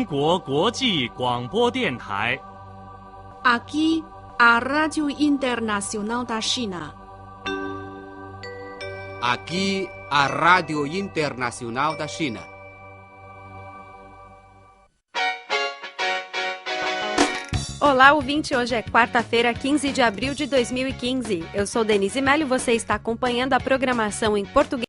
国国际广播电台。 Aqui, a Rádio Internacional da China. Aqui, a Rádio Internacional da China. Olá, ouvinte! Hoje é quarta-feira, 15 de abril de 2015. Eu sou Denise Mello e você está acompanhando a programação em português.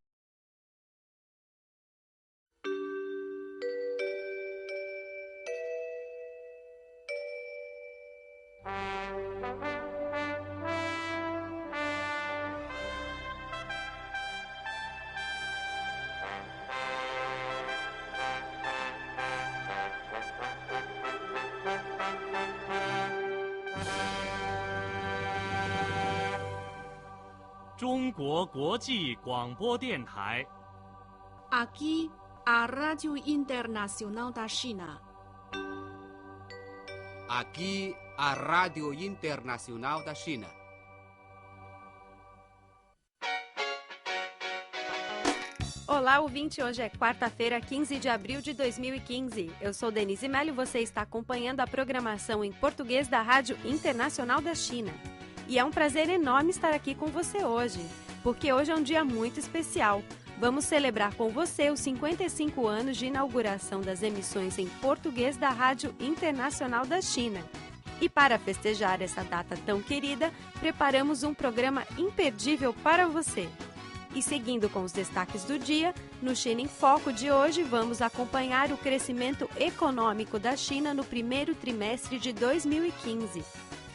Aqui, a Rádio Internacional da China. Aqui, a Rádio Internacional da China. Olá, ouvinte! Hoje é quarta-feira, 15 de abril de 2015. Eu sou Denise Mello e você está acompanhando a programação em português da Rádio Internacional da China. E é um prazer enorme estar aqui com você hoje, porque hoje é um dia muito especial. Vamos celebrar com você os 55 anos de inauguração das emissões em português da Rádio Internacional da China. E para festejar essa data tão querida, preparamos um programa imperdível para você. E seguindo com os destaques do dia, no China em Foco de hoje vamos acompanhar o crescimento econômico da China no primeiro trimestre de 2015.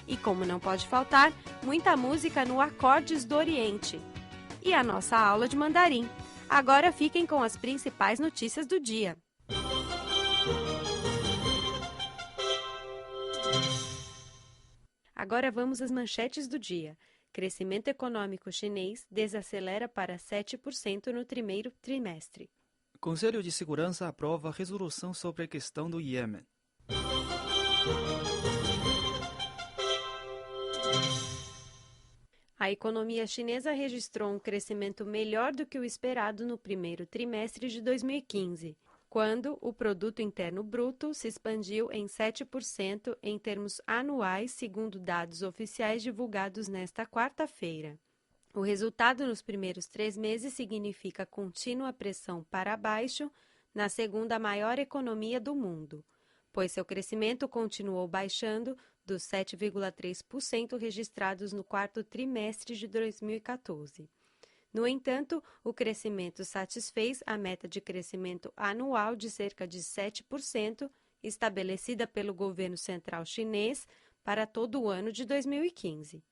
E como não pode faltar, muita música no Acordes do Oriente. E a nossa aula de mandarim. Agora fiquem com as principais notícias do dia. Agora vamos às manchetes do dia. Crescimento econômico chinês desacelera para 7% no primeiro trimestre. Conselho de Segurança aprova a resolução sobre a questão do Iêmen. A economia chinesa registrou um crescimento melhor do que o esperado no primeiro trimestre de 2015, quando o Produto Interno Bruto se expandiu em 7% em termos anuais, segundo dados oficiais divulgados nesta quarta-feira. O resultado nos primeiros 3 meses significa contínua pressão para baixo na segunda maior economia do mundo, pois seu crescimento continuou baixando dos 7,3% registrados no quarto trimestre de 2014. No entanto, o crescimento satisfez a meta de crescimento anual de cerca de 7%, estabelecida pelo governo central chinês para todo o ano de 2015.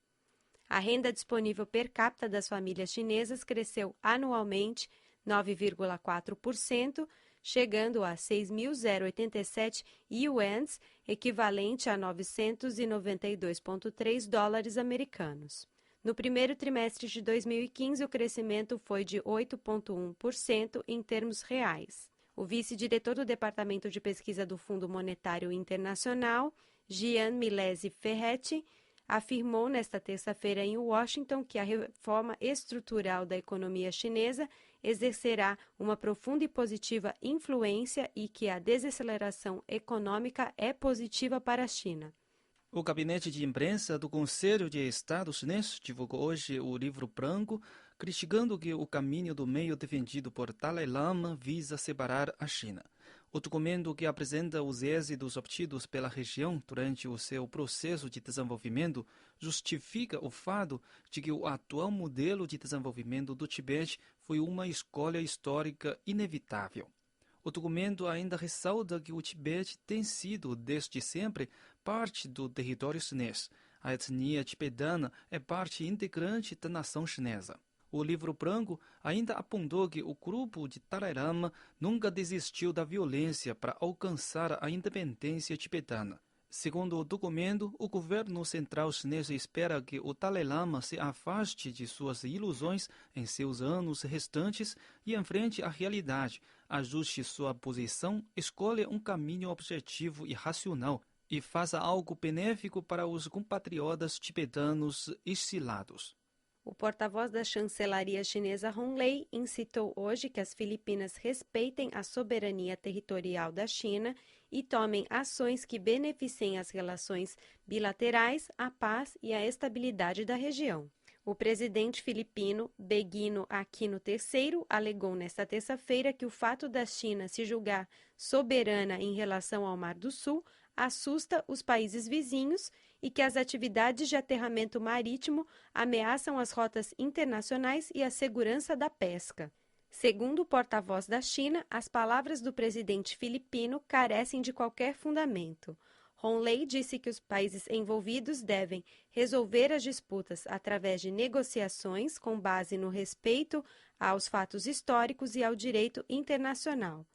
A renda disponível per capita das famílias chinesas cresceu anualmente 9,4%, chegando a 6.087 yuans, equivalente a 992,3 dólares americanos. No primeiro trimestre de 2015, o crescimento foi de 8,1% em termos reais. O vice-diretor do Departamento de Pesquisa do Fundo Monetário Internacional, Jean Milesi Ferretti, afirmou nesta terça-feira em Washington que a reforma estrutural da economia chinesa exercerá uma profunda e positiva influência e que a desaceleração econômica é positiva para a China. O gabinete de imprensa do Conselho de Estado chinês divulgou hoje o livro branco, criticando que o caminho do meio defendido por Dalai Lama visa separar a China. O documento, que apresenta os êxitos obtidos pela região durante o seu processo de desenvolvimento, justifica o fato de que o atual modelo de desenvolvimento do Tibete foi uma escolha histórica inevitável. O documento ainda ressalta que o Tibete tem sido, desde sempre, parte do território chinês. A etnia tibetana é parte integrante da nação chinesa. O livro branco ainda apontou que o grupo de Dalai Lama nunca desistiu da violência para alcançar a independência tibetana. Segundo o documento, o governo central chinês espera que o Dalai Lama se afaste de suas ilusões em seus anos restantes e enfrente a realidade, ajuste sua posição, escolha um caminho objetivo e racional e faça algo benéfico para os compatriotas tibetanos exilados. O porta-voz da chancelaria chinesa Hong Lei incitou hoje que as Filipinas respeitem a soberania territorial da China e tomem ações que beneficiem as relações bilaterais, a paz e a estabilidade da região. O presidente filipino Benigno Aquino III alegou nesta terça-feira que o fato da China se julgar soberana em relação ao Mar do Sul assusta os países vizinhos e que as atividades de aterramento marítimo ameaçam as rotas internacionais e a segurança da pesca. Segundo o porta-voz da China, as palavras do presidente filipino carecem de qualquer fundamento. Hong Lei disse que os países envolvidos devem resolver as disputas através de negociações com base no respeito aos fatos históricos e ao direito internacional.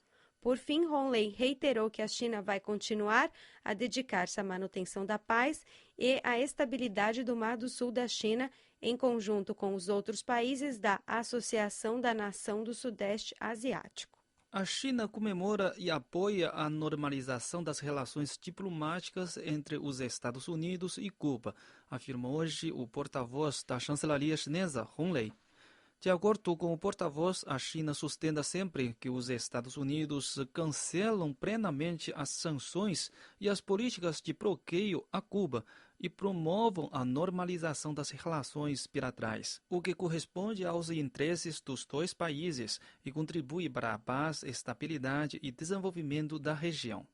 Por fim, Hong Lei reiterou que a China vai continuar a dedicar-se à manutenção da paz e à estabilidade do Mar do Sul da China, em conjunto com os outros países da Associação da Nação do Sudeste Asiático. A China comemora e apoia a normalização das relações diplomáticas entre os Estados Unidos e Cuba, afirmou hoje o porta-voz da chancelaria chinesa, Hong Lei. De acordo com o porta-voz, a China sustenta sempre que os Estados Unidos cancelam plenamente as sanções e as políticas de bloqueio a Cuba e promovam a normalização das relações bilaterais, o que corresponde aos interesses dos dois países e contribui para a paz, estabilidade e desenvolvimento da região.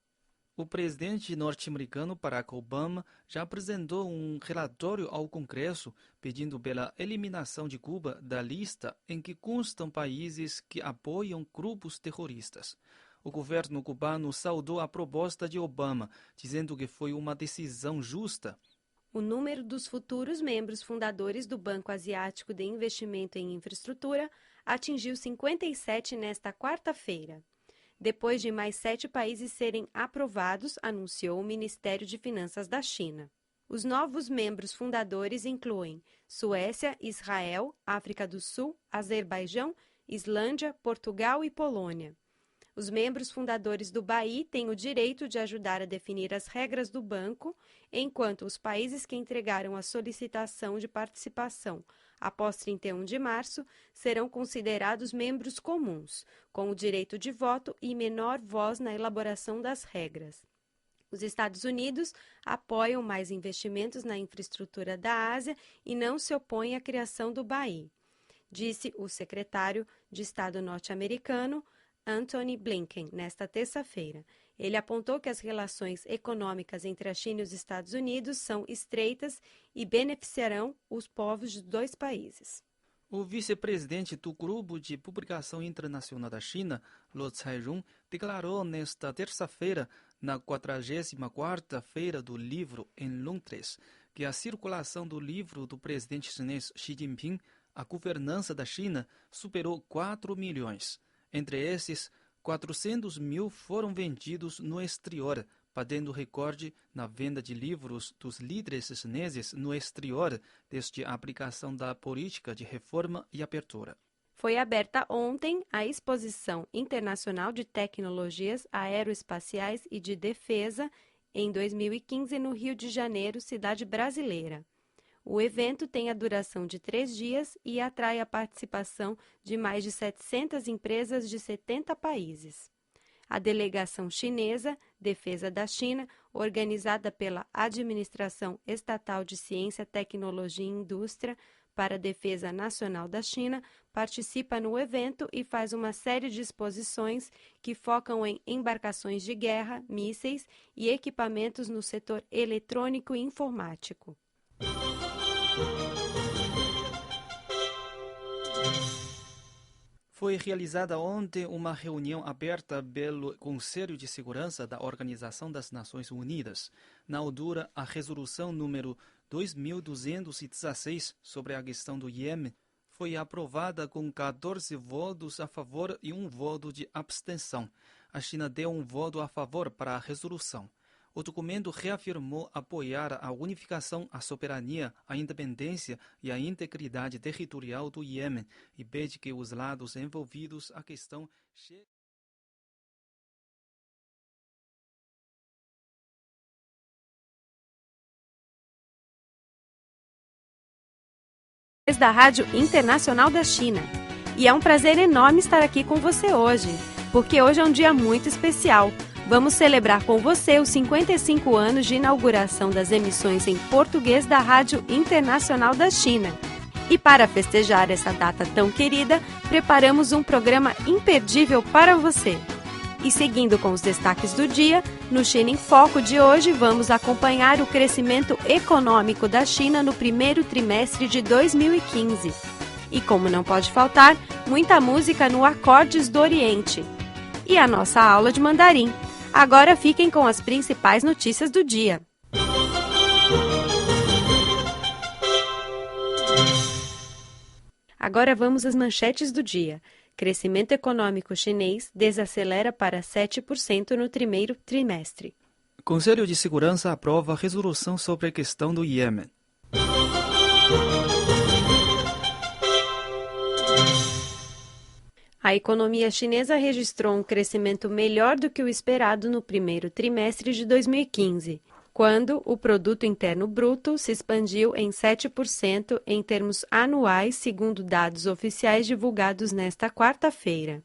O presidente norte-americano Barack Obama já apresentou um relatório ao Congresso pedindo pela eliminação de Cuba da lista em que constam países que apoiam grupos terroristas. O governo cubano saudou a proposta de Obama, dizendo que foi uma decisão justa. O número dos futuros membros fundadores do Banco Asiático de Investimento em Infraestrutura atingiu 57 nesta quarta-feira. Depois de mais 7 países serem aprovados, anunciou o Ministério de Finanças da China. Os novos membros fundadores incluem Suécia, Israel, África do Sul, Azerbaijão, Islândia, Portugal e Polônia. Os membros fundadores do BAI têm o direito de ajudar a definir as regras do banco, enquanto os países que entregaram a solicitação de participação após 31 de março serão considerados membros comuns, com o direito de voto e menor voz na elaboração das regras. Os Estados Unidos apoiam mais investimentos na infraestrutura da Ásia e não se opõem à criação do BAI, disse o secretário de Estado norte-americano Antony Blinken, nesta terça-feira. Ele apontou que as relações econômicas entre a China e os Estados Unidos são estreitas e beneficiarão os povos dos dois países. O vice-presidente do Grupo de Publicação Internacional da China, Luo Cairong, declarou nesta terça-feira, na 44ª Feira do Livro em Londres, que a circulação do livro do presidente chinês Xi Jinping, A Governança da China, superou 4 milhões. Entre esses, 400 mil foram vendidos no exterior, batendo recorde na venda de livros dos líderes chineses no exterior desde a aplicação da política de reforma e abertura. Foi aberta ontem a Exposição Internacional de Tecnologias Aeroespaciais e de Defesa em 2015 no Rio de Janeiro, cidade brasileira. O evento tem a duração de 3 dias e atrai a participação de mais de 700 empresas de 70 países. A delegação chinesa, Defesa da China, organizada pela Administração Estatal de Ciência, Tecnologia e Indústria para a Defesa Nacional da China, participa no evento e faz uma série de exposições que focam em embarcações de guerra, mísseis e equipamentos no setor eletrônico e informático. Foi realizada ontem uma reunião aberta pelo Conselho de Segurança da Organização das Nações Unidas. Na altura, a resolução número 2216 sobre a questão do Iêmen foi aprovada com 14 votos a favor e 1 voto de abstenção. A China deu um voto a favor para a resolução. O documento reafirmou apoiar a unificação, a soberania, a independência e a integridade territorial do Iêmen e pede que os lados envolvidos a questão cheguem. Da Rádio Internacional da China. E é um prazer enorme estar aqui com você hoje, porque hoje é um dia muito especial. Vamos celebrar com você os 55 anos de inauguração das emissões em português da Rádio Internacional da China. E para festejar essa data tão querida, preparamos um programa imperdível para você. E seguindo com os destaques do dia, no China em Foco de hoje vamos acompanhar o crescimento econômico da China no primeiro trimestre de 2015. E como não pode faltar, muita música no Acordes do Oriente. E a nossa aula de mandarim. Agora fiquem com as principais notícias do dia. Agora vamos às manchetes do dia. Crescimento econômico chinês desacelera para 7% no primeiro trimestre. Conselho de Segurança aprova resolução sobre a questão do Iêmen. A economia chinesa registrou um crescimento melhor do que o esperado no primeiro trimestre de 2015, quando o Produto Interno Bruto se expandiu em 7% em termos anuais, segundo dados oficiais divulgados nesta quarta-feira.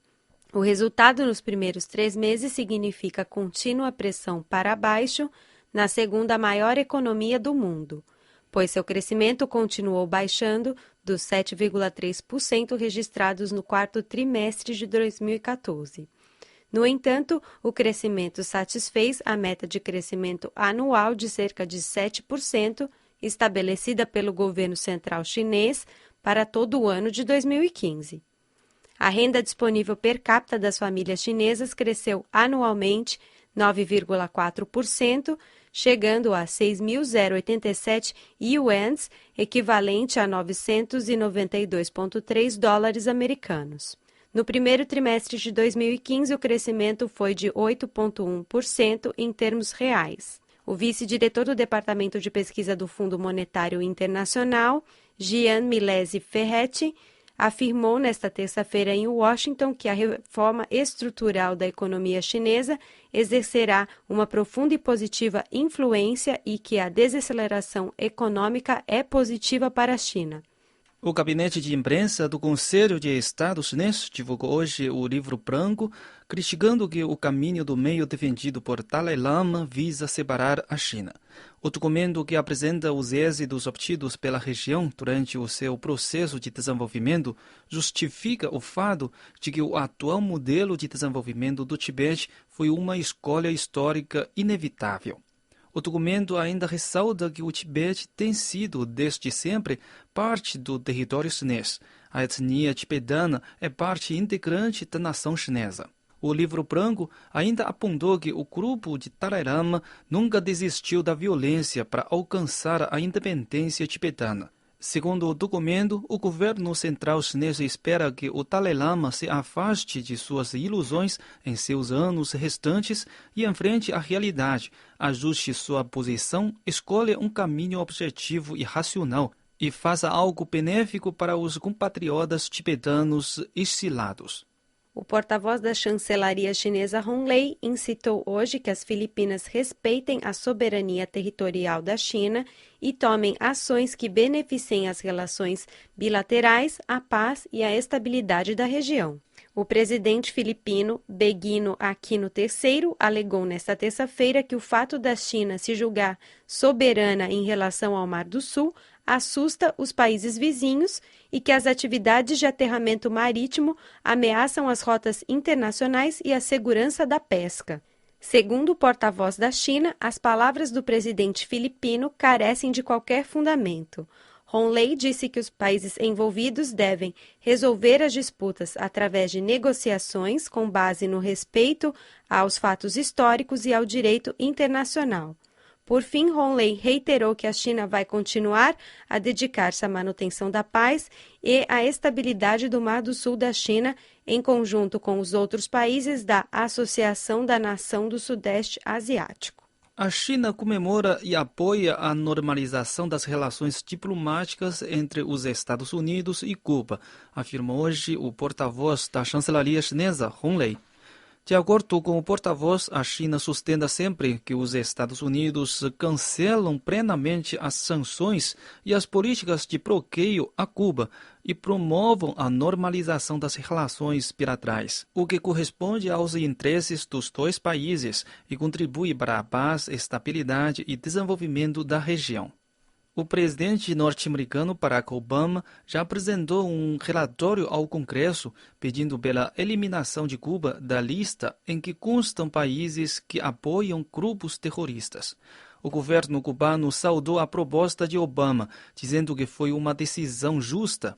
O resultado nos primeiros 3 meses significa contínua pressão para baixo na segunda maior economia do mundo, pois seu crescimento continuou baixando dos 7,3% registrados no quarto trimestre de 2014. No entanto, o crescimento satisfez a meta de crescimento anual de cerca de 7%, estabelecida pelo governo central chinês para todo o ano de 2015. A renda disponível per capita das famílias chinesas cresceu anualmente 9,4%, chegando a 6.087 yuans, equivalente a 992,3 dólares americanos. No primeiro trimestre de 2015, o crescimento foi de 8,1% em termos reais. O vice-diretor do Departamento de Pesquisa do Fundo Monetário Internacional, Jean Milesi Ferretti, afirmou nesta terça-feira em Washington que a reforma estrutural da economia chinesa exercerá uma profunda e positiva influência e que a desaceleração econômica é positiva para a China. O gabinete de imprensa do Conselho de Estado chinês divulgou hoje o livro branco, criticando que o caminho do meio defendido por Dalai Lama visa separar a China. O documento, que apresenta os êxitos obtidos pela região durante o seu processo de desenvolvimento, justifica o fato de que o atual modelo de desenvolvimento do Tibete foi uma escolha histórica inevitável. O documento ainda ressalta que o Tibete tem sido, desde sempre, parte do território chinês. A etnia tibetana é parte integrante da nação chinesa. O livro branco ainda apontou que o grupo de Dalai Lama nunca desistiu da violência para alcançar a independência tibetana. Segundo o documento, o governo central chinês espera que o Dalai Lama se afaste de suas ilusões em seus anos restantes e enfrente a realidade, ajuste sua posição, escolha um caminho objetivo e racional e faça algo benéfico para os compatriotas tibetanos exilados. O porta-voz da chancelaria chinesa Hong Lei incitou hoje que as Filipinas respeitem a soberania territorial da China e tomem ações que beneficiem as relações bilaterais, a paz e a estabilidade da região. O presidente filipino Benigno Aquino III alegou nesta terça-feira que o fato da China se julgar soberana em relação ao Mar do Sul assusta os países vizinhos e que as atividades de aterramento marítimo ameaçam as rotas internacionais e a segurança da pesca. Segundo o porta-voz da China, as palavras do presidente filipino carecem de qualquer fundamento. Hong Lei disse que os países envolvidos devem resolver as disputas através de negociações com base no respeito aos fatos históricos e ao direito internacional. Por fim, Hong Lei reiterou que a China vai continuar a dedicar-se à manutenção da paz e à estabilidade do Mar do Sul da China, em conjunto com os outros países da Associação da Nação do Sudeste Asiático. A China comemora e apoia a normalização das relações diplomáticas entre os Estados Unidos e Cuba, afirmou hoje o porta-voz da chancelaria chinesa, Hong Lei. De acordo com o porta-voz, a China sustenta sempre que os Estados Unidos cancelam plenamente as sanções e as políticas de bloqueio a Cuba e promovam a normalização das relações bilaterais, o que corresponde aos interesses dos dois países e contribui para a paz, estabilidade e desenvolvimento da região. O presidente norte-americano Barack Obama já apresentou um relatório ao Congresso pedindo pela eliminação de Cuba da lista em que constam países que apoiam grupos terroristas. O governo cubano saudou a proposta de Obama, dizendo que foi uma decisão justa.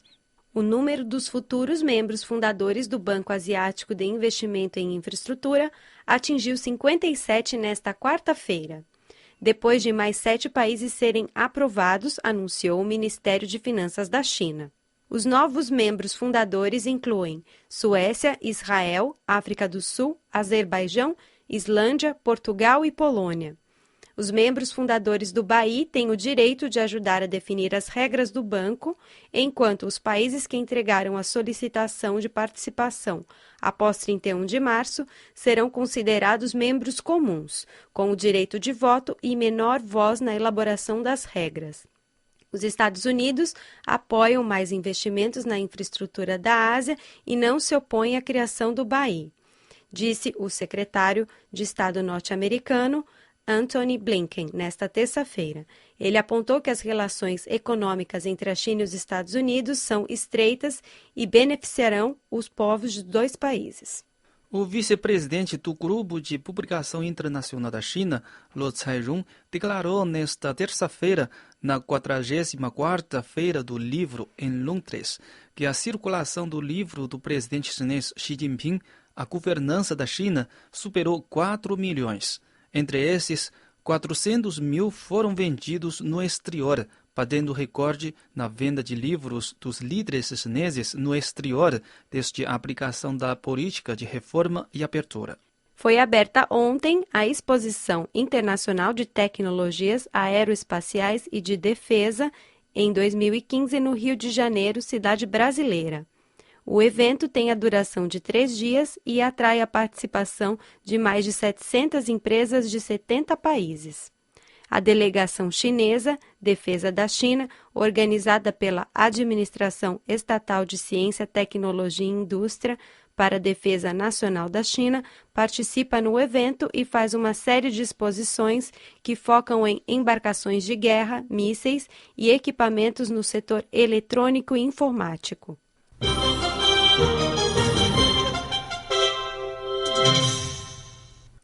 O número dos futuros membros fundadores do Banco Asiático de Investimento em Infraestrutura atingiu 57 nesta quarta-feira. Depois de mais 7 países serem aprovados, anunciou o Ministério de Finanças da China. Os novos membros fundadores incluem Suécia, Israel, África do Sul, Azerbaijão, Islândia, Portugal e Polônia. Os membros fundadores do BAI têm o direito de ajudar a definir as regras do banco, enquanto os países que entregaram a solicitação de participação após 31 de março serão considerados membros comuns, com o direito de voto e menor voz na elaboração das regras. Os Estados Unidos apoiam mais investimentos na infraestrutura da Ásia e não se opõem à criação do BAI, disse o secretário de Estado norte-americano Antony Blinken, nesta terça-feira. Ele apontou que as relações econômicas entre a China e os Estados Unidos são estreitas e beneficiarão os povos de dois países. O vice-presidente do Grupo de Publicação Internacional da China, Luo Cairong, declarou nesta terça-feira, na 44ª Feira do Livro em Londres, que a circulação do livro do presidente chinês Xi Jinping, A Governança da China, superou 4 milhões. Entre esses, 400 mil foram vendidos no exterior, batendo recorde na venda de livros dos líderes chineses no exterior desde a aplicação da política de reforma e abertura. Foi aberta ontem a Exposição Internacional de Tecnologias Aeroespaciais e de Defesa em 2015 no Rio de Janeiro, cidade brasileira. O evento tem a duração de 3 dias e atrai a participação de mais de 700 empresas de 70 países. A delegação chinesa, Defesa da China, organizada pela Administração Estatal de Ciência, Tecnologia e Indústria para a Defesa Nacional da China, participa no evento e faz uma série de exposições que focam em embarcações de guerra, mísseis e equipamentos no setor eletrônico e informático.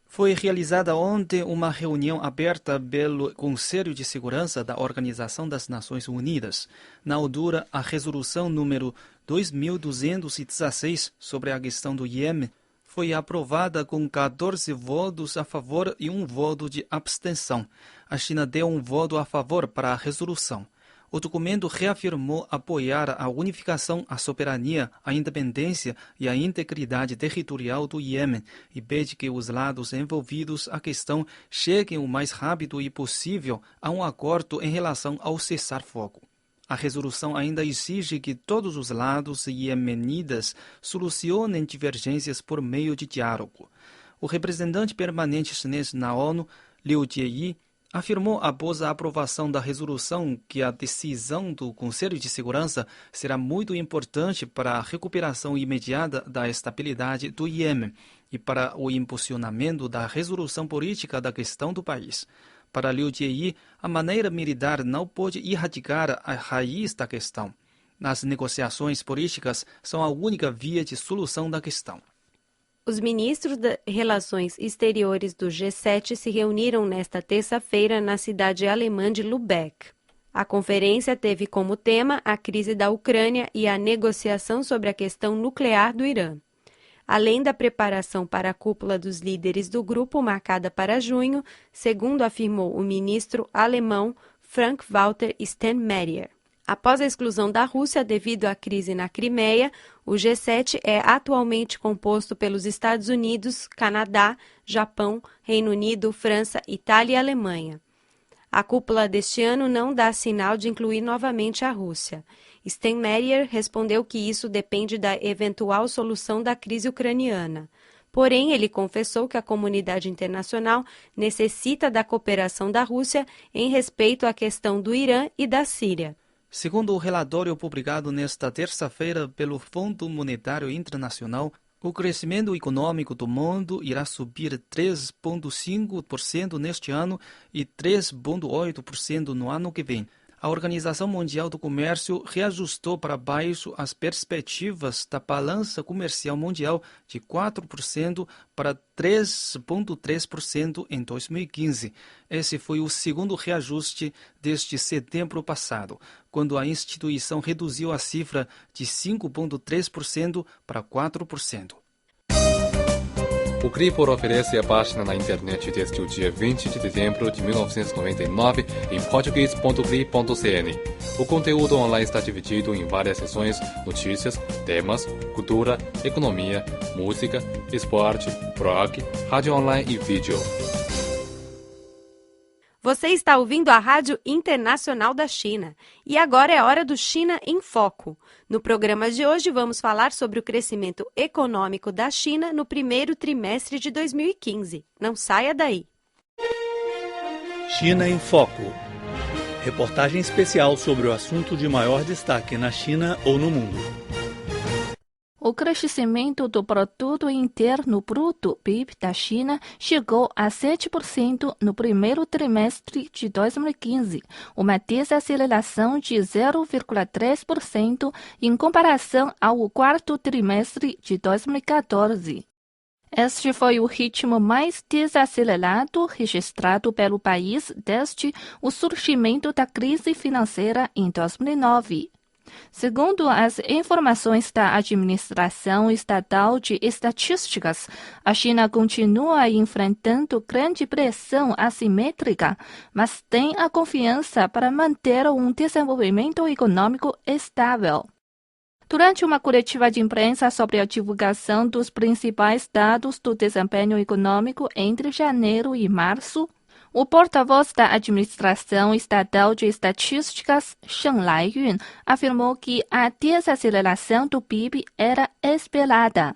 Foi realizada ontem uma reunião aberta pelo Conselho de Segurança da Organização das Nações Unidas. Na altura, a resolução número 2216 sobre a questão do Iêmen foi aprovada com 14 votos a favor e 1 voto de abstenção. A China deu 1 voto a favor para a resolução. O documento reafirmou apoiar a unificação, a soberania, a independência e a integridade territorial do Iêmen e pede que os lados envolvidos à questão cheguem o mais rápido e possível a um acordo em relação ao cessar-fogo. A resolução ainda exige que todos os lados iemenitas solucionem divergências por meio de diálogo. O representante permanente chinês na ONU, Liu Jieyi, afirmou após a aprovação da resolução que a decisão do Conselho de Segurança será muito importante para a recuperação imediata da estabilidade do Iêmen e para o impulsionamento da resolução política da questão do país. Para Liu Jieyi, a maneira militar não pode erradicar a raiz da questão. As negociações políticas são a única via de solução da questão. Os ministros de Relações Exteriores do G7 se reuniram nesta terça-feira na cidade alemã de Lübeck. A conferência teve como tema a crise da Ucrânia e a negociação sobre a questão nuclear do Irã. Além da preparação para a cúpula dos líderes do grupo marcada para junho, segundo afirmou o ministro alemão Frank-Walter Steinmeier. Após a exclusão da Rússia devido à crise na Crimeia, o G7 é atualmente composto pelos Estados Unidos, Canadá, Japão, Reino Unido, França, Itália e Alemanha. A cúpula deste ano não dá sinal de incluir novamente a Rússia. Steinmeier respondeu que isso depende da eventual solução da crise ucraniana. Porém, ele confessou que a comunidade internacional necessita da cooperação da Rússia em respeito à questão do Irã e da Síria. Segundo o relatório publicado nesta terça-feira pelo Fundo Monetário Internacional, o crescimento econômico do mundo irá subir 3,5% neste ano e 3,8% no ano que vem. A Organização Mundial do Comércio reajustou para baixo as perspectivas da balança comercial mundial de 4% para 3,3% em 2015. Esse foi o segundo reajuste desde setembro passado, quando a instituição reduziu a cifra de 5,3% para 4%. O Cripor oferece a página na internet desde o dia 20 de dezembro de 1999 em português.cri.cn. O conteúdo online está dividido em várias seções: notícias, temas, cultura, economia, música, esporte, blog, rádio online e vídeo. Você está ouvindo a Rádio Internacional da China. E agora é hora do China em Foco. No programa de hoje vamos falar sobre o crescimento econômico da China no primeiro trimestre de 2015. Não saia daí. China em Foco. Reportagem especial sobre o assunto de maior destaque na China ou no mundo. O crescimento do Produto Interno Bruto (PIB) da China chegou a 7% no primeiro trimestre de 2015, uma desaceleração de 0,3% em comparação ao quarto trimestre de 2014. Este foi o ritmo mais desacelerado registrado pelo país desde o surgimento da crise financeira em 2009. Segundo as informações da Administração Estatal de Estatísticas, a China continua enfrentando grande pressão assimétrica, mas tem a confiança para manter um desenvolvimento econômico estável. Durante uma coletiva de imprensa sobre a divulgação dos principais dados do desempenho econômico entre janeiro e março, o porta-voz da Administração Estatal de Estatísticas, Sheng Laiyun, afirmou que a desaceleração do PIB era esperada.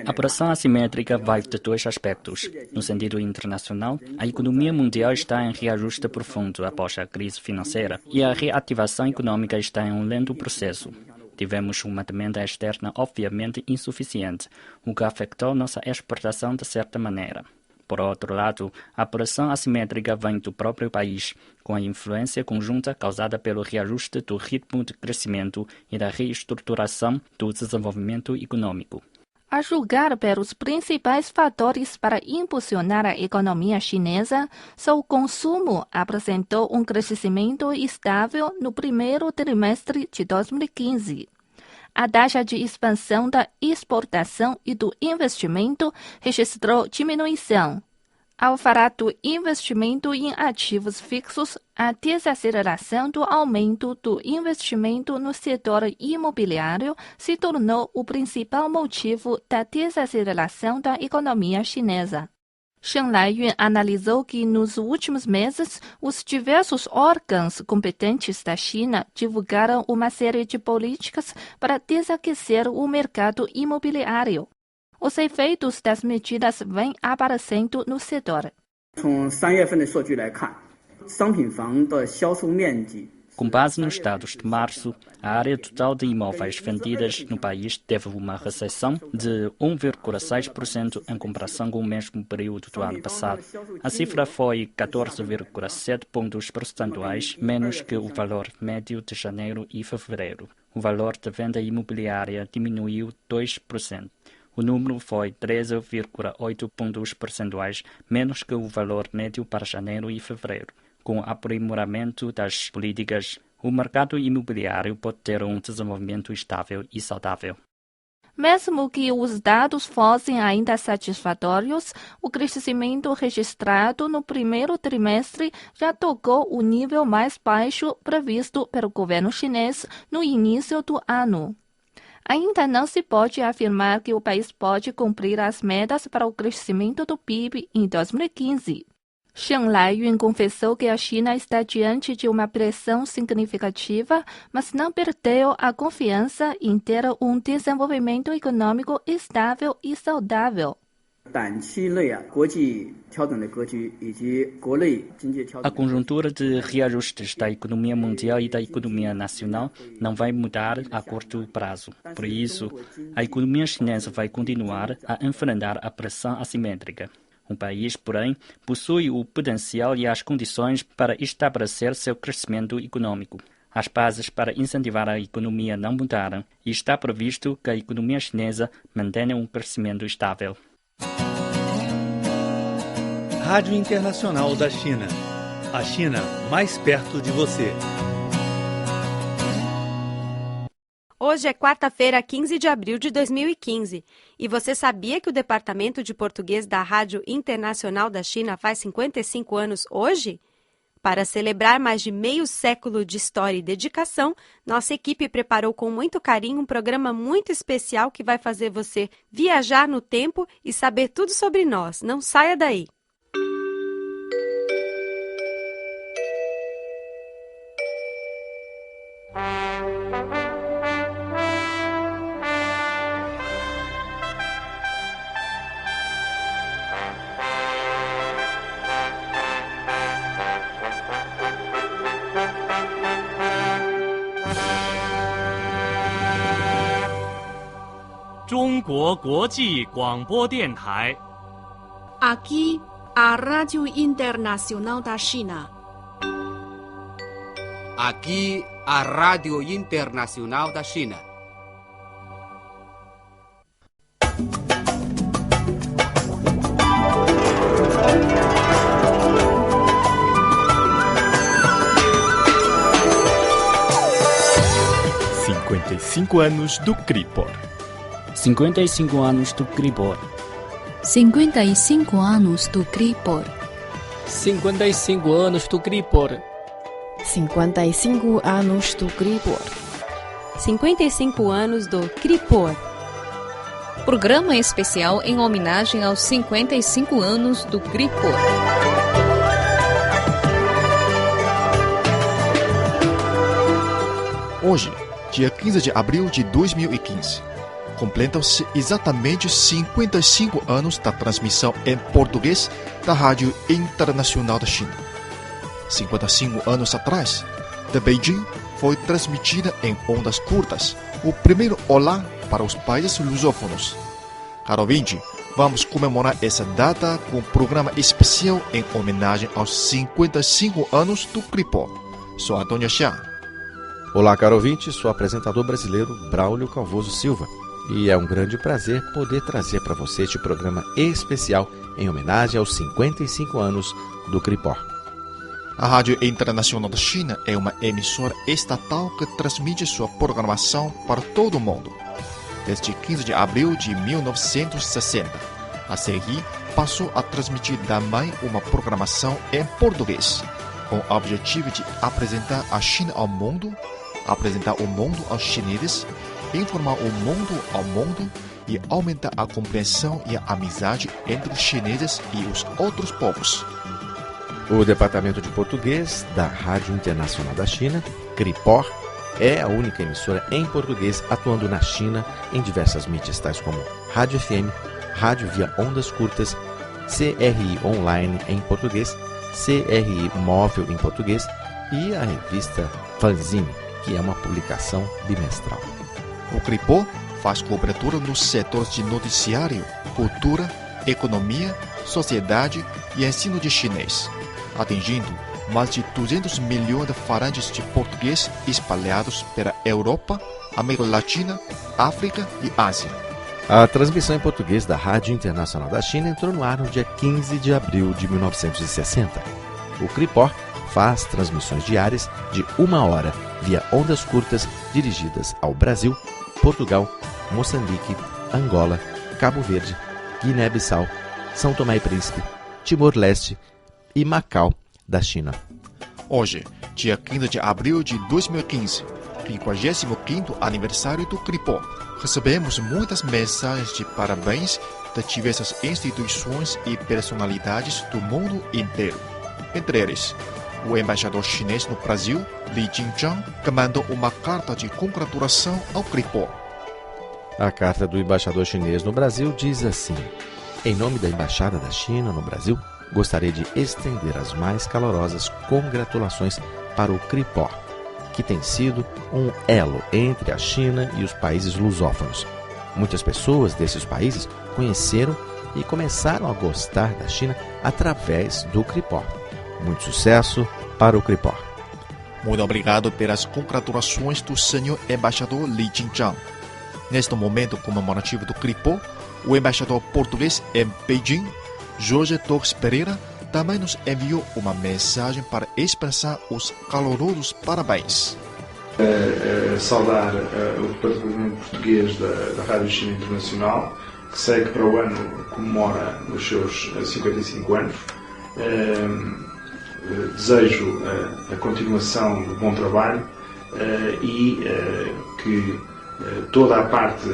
A pressão assimétrica vai de dois aspectos. No sentido internacional, a economia mundial está em reajuste profundo após a crise financeira e a reativação econômica está em um lento processo. Tivemos uma demanda externa obviamente insuficiente, o que afetou nossa exportação de certa maneira. Por outro lado, a pressão assimétrica vem do próprio país, com a influência conjunta causada pelo reajuste do ritmo de crescimento e da reestruturação do desenvolvimento econômico. A julgar pelos principais fatores para impulsionar a economia chinesa, só o consumo apresentou um crescimento estável no primeiro trimestre de 2015. A taxa de expansão da exportação e do investimento registrou diminuição. Ao falar do investimento em ativos fixos, a desaceleração do aumento do investimento no setor imobiliário se tornou o principal motivo da desaceleração da economia chinesa. Sheng Laiyun analisou que nos últimos meses, os diversos órgãos competentes da China divulgaram uma série de políticas para desaquecer o mercado imobiliário. Os efeitos das medidas vêm aparecendo no setor. Com base nos dados de março, a área total de imóveis vendidas no país teve uma recessão de 1,6% em comparação com o mesmo período do ano passado. A cifra foi 14,7 pontos percentuais menos que o valor médio de janeiro e fevereiro. O valor de venda imobiliária diminuiu 2%. O número foi 13,8 pontos percentuais menos que o valor médio para janeiro e fevereiro. Com o aprimoramento das políticas, o mercado imobiliário pode ter um desenvolvimento estável e saudável. Mesmo que os dados fossem ainda satisfatórios, o crescimento registrado no primeiro trimestre já tocou o nível mais baixo previsto pelo governo chinês no início do ano. Ainda não se pode afirmar que o país pode cumprir as metas para o crescimento do PIB em 2015. Shen Laiyun confessou que a China está diante de uma pressão significativa, mas não perdeu a confiança em ter um desenvolvimento econômico estável e saudável. A conjuntura de reajustes da economia mundial e da economia nacional não vai mudar a curto prazo. Por isso, a economia chinesa vai continuar a enfrentar a pressão assimétrica. O país, porém, possui o potencial e as condições para estabelecer seu crescimento econômico. As bases para incentivar a economia não mudaram e está previsto que a economia chinesa mantenha um crescimento estável. Rádio Internacional da China. A China mais perto de você. Hoje é quarta-feira, 15 de abril de 2015. E você sabia que o Departamento de Português da Rádio Internacional da China faz 55 anos hoje? Para celebrar mais de meio século de história e dedicação, nossa equipe preparou com muito carinho um programa muito especial que vai fazer você viajar no tempo e saber tudo sobre nós. Não saia daí! Aqui, a Rádio Internacional da China. Aqui, a Rádio Internacional da China. Anos do CRIPOR. 55 anos do CRIPOR. 55 anos do CRIPOR. 55 anos do CRIPOR. 55 anos do CRIPOR. 55 anos do CRIPOR. Programa especial em homenagem aos 55 anos do CRIPOR. Hoje, dia 15 de abril de 2015, completam-se exatamente 55 anos da transmissão em português da Rádio Internacional da China. 55 anos atrás, de Beijing, foi transmitida em ondas curtas o primeiro Olá para os países lusófonos. Caro ouvinte, vamos comemorar essa data com um programa especial em homenagem aos 55 anos do CRIPOR. Sou Antônio Xia. Olá, caro ouvinte, sou o apresentador brasileiro Braulio Calvoso Silva e é um grande prazer poder trazer para você este programa especial em homenagem aos 55 anos do CRIPOR. A Rádio Internacional da China é uma emissora estatal que transmite sua programação para todo o mundo. Desde 15 de abril de 1960, a CRI passou a transmitir também uma programação em português, com o objetivo de apresentar a China ao mundo, apresentar o mundo aos chineses, informar o mundo ao mundo e aumentar a compreensão e a amizade entre os chineses e os outros povos. O Departamento de Português da Rádio Internacional da China, CRIPOR, é a única emissora em português atuando na China em diversas mídias, tais como Rádio FM, Rádio via ondas curtas, CRI Online em português, CRI Móvel em português e a revista Fanzine, que é uma publicação bimestral. O CRIPOR faz cobertura nos setores de noticiário, cultura, economia, sociedade e ensino de chinês, atingindo mais de 200 milhões de falantes de português espalhados pela Europa, América Latina, África e Ásia. A transmissão em português da Rádio Internacional da China entrou no ar no dia 15 de abril de 1960. O CRIPOR faz transmissões diárias de 1 hora via ondas curtas dirigidas ao Brasil, Portugal, Moçambique, Angola, Cabo Verde, Guiné-Bissau, São Tomé e Príncipe, Timor-Leste e Macau, da China. Hoje, dia 15 de abril de 2015, 55º aniversário do CRIPOR, recebemos muitas mensagens de parabéns de diversas instituições e personalidades do mundo inteiro. Entre eles, o embaixador chinês no Brasil, Li Jingzhang, que mandou uma carta de congratulação ao CRIPOR. A carta do embaixador chinês no Brasil diz assim: em nome da Embaixada da China no Brasil, gostaria de estender as mais calorosas congratulações para o CRIPOR, que tem sido um elo entre a China e os países lusófonos. Muitas pessoas desses países conheceram e começaram a gostar da China através do CRIPOR. Muito sucesso para o CRIPOR. Muito obrigado pelas congratulações do senhor embaixador Li Jingzhang. Neste momento comemorativo do CRIPOR, o embaixador português em Beijing, Jorge Torres Pereira, também nos enviou uma mensagem para expressar os calorosos parabéns. Saudar o Departamento Português da Rádio China Internacional, que sei que para o ano comemora os seus 55 anos. Desejo a continuação do bom trabalho e que toda a parte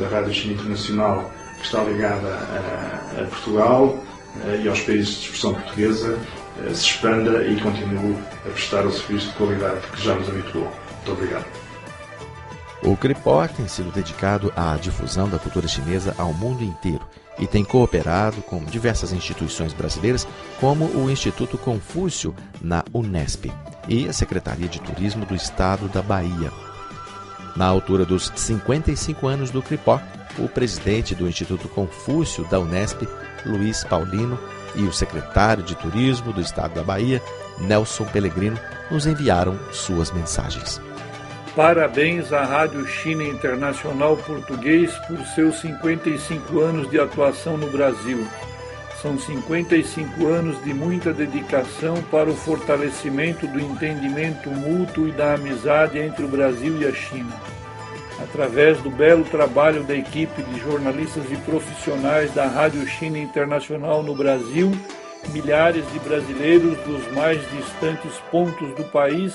da Rádio China Internacional que está ligada a Portugal e aos países de expressão portuguesa se expanda e continue a prestar o serviço de qualidade que já nos habituou. Muito obrigado. O CRIPOR tem sido dedicado à difusão da cultura chinesa ao mundo inteiro e tem cooperado com diversas instituições brasileiras, como o Instituto Confúcio na Unesp e a Secretaria de Turismo do Estado da Bahia. Na altura dos 55 anos do CRIPOR, o presidente do Instituto Confúcio da Unesp, Luiz Paulino, e o secretário de Turismo do Estado da Bahia, Nelson Pellegrino, nos enviaram suas mensagens. Parabéns à Rádio China Internacional Português por seus 55 anos de atuação no Brasil. São 55 anos de muita dedicação para o fortalecimento do entendimento mútuo e da amizade entre o Brasil e a China. Através do belo trabalho da equipe de jornalistas e profissionais da Rádio China Internacional no Brasil, milhares de brasileiros dos mais distantes pontos do país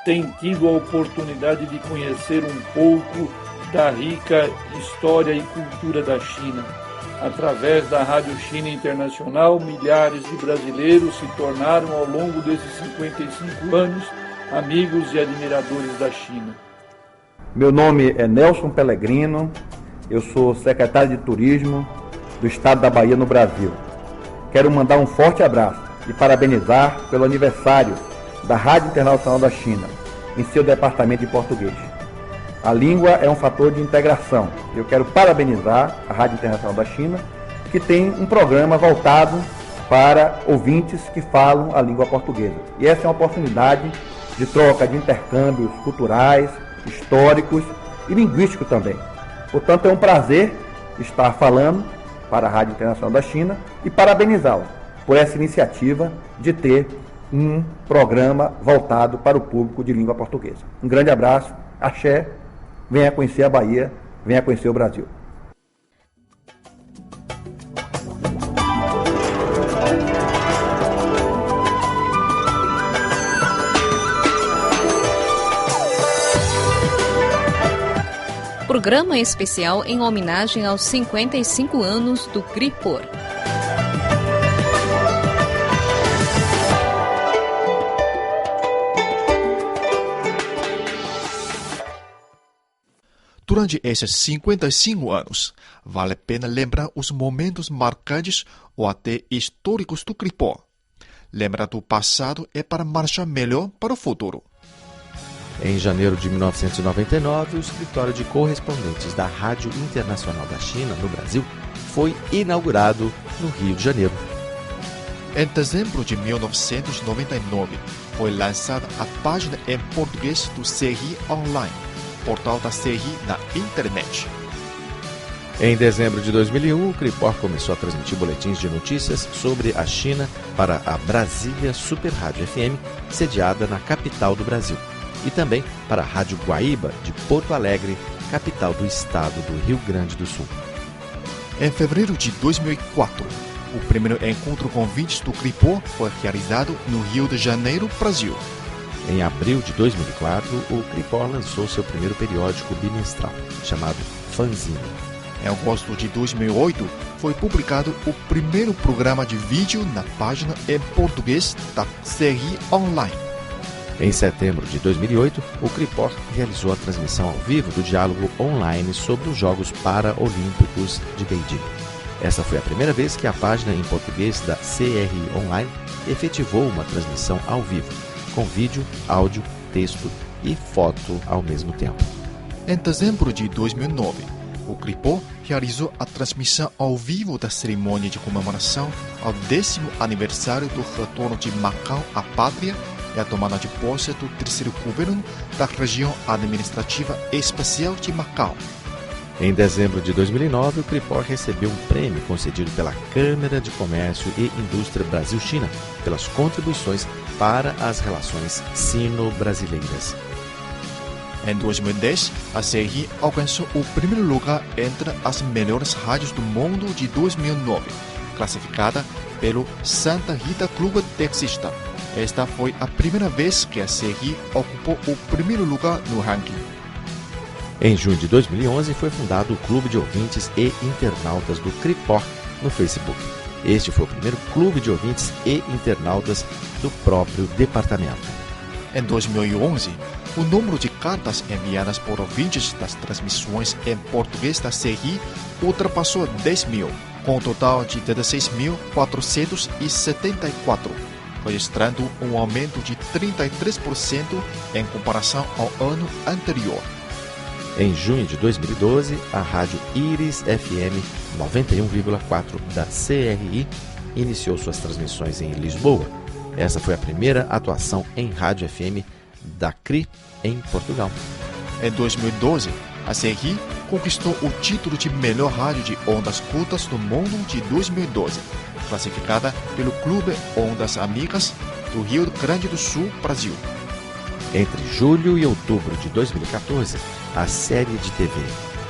têm tido a oportunidade de conhecer um pouco da rica história e cultura da China. Através da Rádio China Internacional, milhares de brasileiros se tornaram, ao longo desses 55 anos, amigos e admiradores da China. Meu nome é Nelson Pellegrino, eu sou secretário de Turismo do Estado da Bahia, no Brasil. Quero mandar um forte abraço e parabenizar pelo aniversário da Rádio Internacional da China, em seu departamento de português. A língua é um fator de integração. Eu quero parabenizar a Rádio Internacional da China, que tem um programa voltado para ouvintes que falam a língua portuguesa. E essa é uma oportunidade de troca, de intercâmbios culturais, históricos e linguísticos também. Portanto, é um prazer estar falando para a Rádio Internacional da China e parabenizá-la por essa iniciativa de ter um programa voltado para o público de língua portuguesa. Um grande abraço, axé, venha conhecer a Bahia, venha conhecer o Brasil. Programa especial em homenagem aos 55 anos do CRIPOR. Durante esses 55 anos, vale a pena lembrar os momentos marcantes ou até históricos do CRIPOR. Lembrar do passado é para marchar melhor para o futuro. Em janeiro de 1999, o escritório de correspondentes da Rádio Internacional da China, no Brasil, foi inaugurado no Rio de Janeiro. Em dezembro de 1999, foi lançada a página em português do CRI Online, portal da CRI na internet. Em dezembro de 2001, o CRIPOR começou a transmitir boletins de notícias sobre a China para a Brasília Super Rádio FM, sediada na capital do Brasil, e também para a Rádio Guaíba, de Porto Alegre, capital do estado do Rio Grande do Sul. Em fevereiro de 2004, o primeiro encontro com ouvintes do CRIPOR foi realizado no Rio de Janeiro, Brasil. Em abril de 2004, o CRIPOR lançou seu primeiro periódico bimestral, chamado Fanzine. Em agosto de 2008, foi publicado o primeiro programa de vídeo na página em português da CRI Online. Em setembro de 2008, o CRIPOR realizou a transmissão ao vivo do diálogo online sobre os Jogos Paralímpicos de Beijing. Essa foi a primeira vez que a página em português da CRI Online efetivou uma transmissão ao vivo, com vídeo, áudio, texto e foto ao mesmo tempo. Em dezembro de 2009, o CRIPOR realizou a transmissão ao vivo da cerimônia de comemoração ao 10º aniversário do retorno de Macau à pátria e a tomada de posse do terceiro governo da região administrativa especial de Macau. Em dezembro de 2009, o CRIPOR recebeu um prêmio concedido pela Câmara de Comércio e Indústria Brasil-China pelas contribuições para as relações sino-brasileiras. Em 2010, a CRI alcançou o primeiro lugar entre as melhores rádios do mundo de 2009, classificada pelo Santa Rita Clube Taxista. Esta foi a primeira vez que a CRI ocupou o primeiro lugar no ranking. Em junho de 2011, foi fundado o Clube de Ouvintes e Internautas do CRIPOR no Facebook. Este foi o primeiro clube de ouvintes e internautas do próprio departamento. Em 2011, o número de cartas enviadas por ouvintes das transmissões em português da CRI ultrapassou 10 mil, com um total de 16.474, registrando um aumento de 33% em comparação ao ano anterior. Em junho de 2012, a rádio Iris FM 91,4 da CRI iniciou suas transmissões em Lisboa. Essa foi a primeira atuação em rádio FM da CRI em Portugal. Em 2012, a CRI conquistou o título de melhor rádio de ondas curtas do mundo de 2012, classificada pelo Clube Ondas Amigas do Rio Grande do Sul, Brasil. Entre julho e outubro de 2014, a série de TV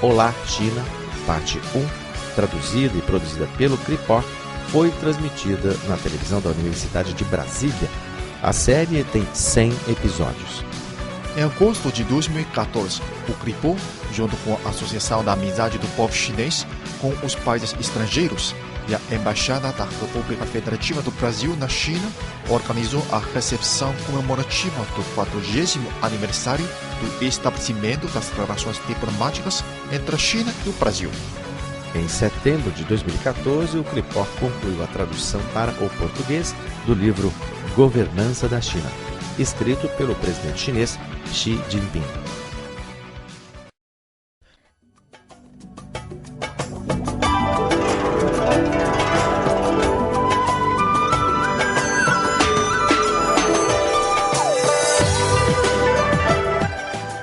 Olá China, parte 1, traduzida e produzida pelo CRIPOR, foi transmitida na televisão da Universidade de Brasília. A série tem 100 episódios. Em agosto de 2014, o CRIPOR, junto com a Associação da Amizade do Povo Chinês com os países estrangeiros e a Embaixada da República Federativa do Brasil na China, organizou a recepção comemorativa do 40º aniversário do estabelecimento das relações diplomáticas entre a China e o Brasil. Em setembro de 2014, o CRIPOR concluiu a tradução para o português do livro Governança da China, escrito pelo presidente chinês Xi Jinping.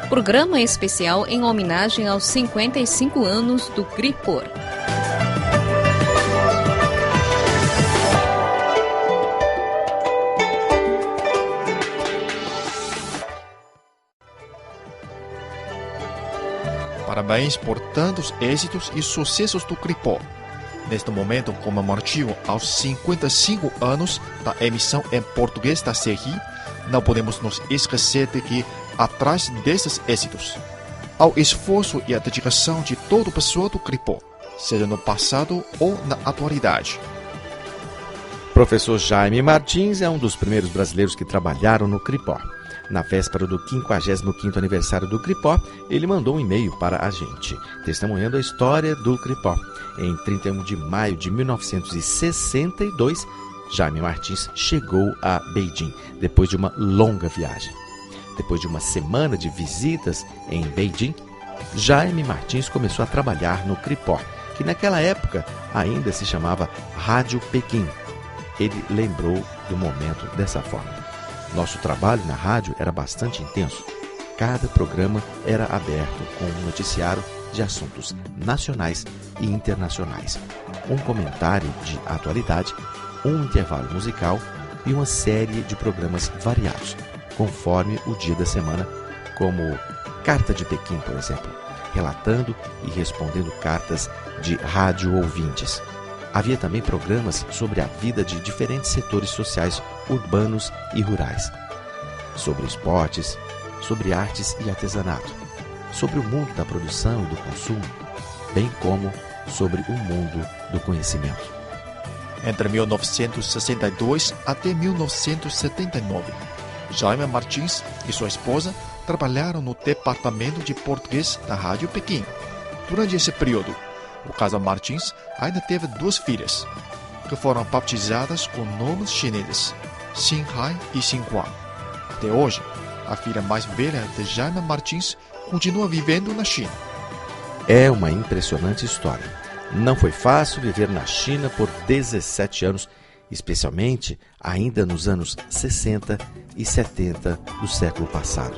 Programa especial em homenagem aos 55 anos do CRIPOR. Parabéns por tantos êxitos e sucessos do CRIPOR. Neste momento comemorativo aos 55 anos da emissão em português da CRI, não podemos nos esquecer de que, atrás desses êxitos, há o esforço e a dedicação de todo o pessoal do CRIPOR, seja no passado ou na atualidade. Professor Jaime Martins é um dos primeiros brasileiros que trabalharam no CRIPOR. Na véspera do 55º aniversário do CRIPOR, ele mandou um e-mail para a gente, testemunhando a história do CRIPOR. Em 31 de maio de 1962, Jaime Martins chegou a Beijing, depois de uma longa viagem. Depois de uma semana de visitas em Beijing, Jaime Martins começou a trabalhar no CRIPOR, que naquela época ainda se chamava Rádio Pequim. Ele lembrou do momento dessa forma. Nosso trabalho na rádio era bastante intenso. Cada programa era aberto com um noticiário de assuntos nacionais e internacionais, um comentário de atualidade, um intervalo musical e uma série de programas variados, conforme o dia da semana, como Carta de Pequim, por exemplo, relatando e respondendo cartas de rádio ouvintes. Havia também programas sobre a vida de diferentes setores sociais urbanos e rurais, sobre esportes, sobre artes e artesanato, sobre o mundo da produção e do consumo, bem como sobre o mundo do conhecimento. Entre 1962 até 1979, Jaime Martins e sua esposa trabalharam no departamento de português da Rádio Pequim. Durante esse período, o casal Martins ainda teve 2 filhas, que foram batizadas com nomes chineses, Xinhai e Xinhuan. Até hoje, a filha mais velha de Jaime Martins continua vivendo na China. É uma impressionante história. Não foi fácil viver na China por 17 anos, especialmente ainda nos anos 60 e 70 do século passado.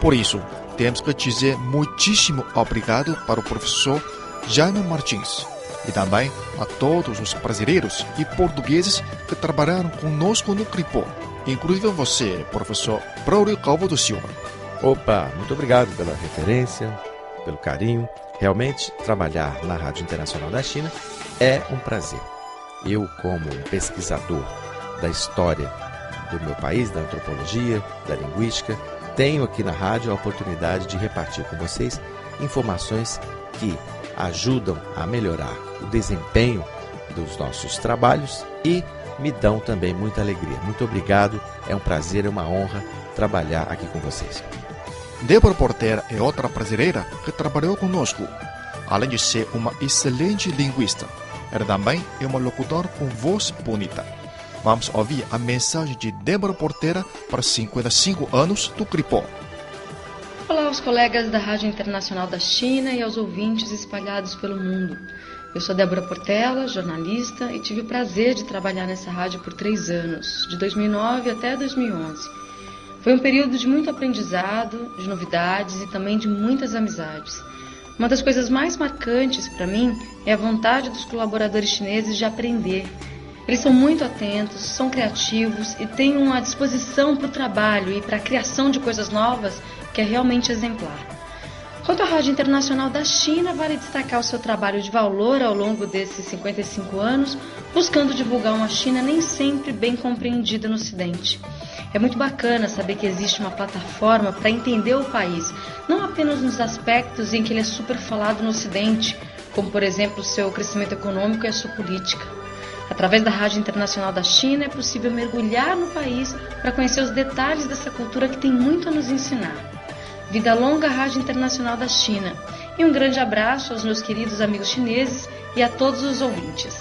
Por isso, temos que dizer muitíssimo obrigado para o professor Jaime Martins e também a todos os brasileiros e portugueses que trabalharam conosco no CRIPOR, inclusive você, professor Braulio Calvo do Silva. Opa, muito obrigado pela referência, pelo carinho. Realmente, trabalhar na Rádio Internacional da China é um prazer. Eu, como pesquisador da história do meu país, da antropologia, da linguística, tenho aqui na rádio a oportunidade de repartir com vocês informações que ajudam a melhorar o desempenho dos nossos trabalhos e me dão também muita alegria. Muito obrigado, é um prazer, é uma honra trabalhar aqui com vocês. Débora Portera é outra brasileira que trabalhou conosco. Além de ser uma excelente linguista, ela também é uma locutora com voz bonita. Vamos ouvir a mensagem de Débora Portera para 55 anos do CRIPOR. Olá aos colegas da Rádio Internacional da China e aos ouvintes espalhados pelo mundo. Eu sou Débora Portela, jornalista, e tive o prazer de trabalhar nessa rádio por 3 anos, de 2009 até 2011. Foi um período de muito aprendizado, de novidades e também de muitas amizades. Uma das coisas mais marcantes para mim é a vontade dos colaboradores chineses de aprender. Eles são muito atentos, são criativos e têm uma disposição para o trabalho e para a criação de coisas novas que é realmente exemplar. Quanto à Rádio Internacional da China, vale destacar o seu trabalho de valor ao longo desses 55 anos, buscando divulgar uma China nem sempre bem compreendida no Ocidente. É muito bacana saber que existe uma plataforma para entender o país, não apenas nos aspectos em que ele é super falado no Ocidente, como por exemplo o seu crescimento econômico e a sua política. Através da Rádio Internacional da China é possível mergulhar no país para conhecer os detalhes dessa cultura que tem muito a nos ensinar. Vida longa à Rádio Internacional da China e um grande abraço aos meus queridos amigos chineses e a todos os ouvintes.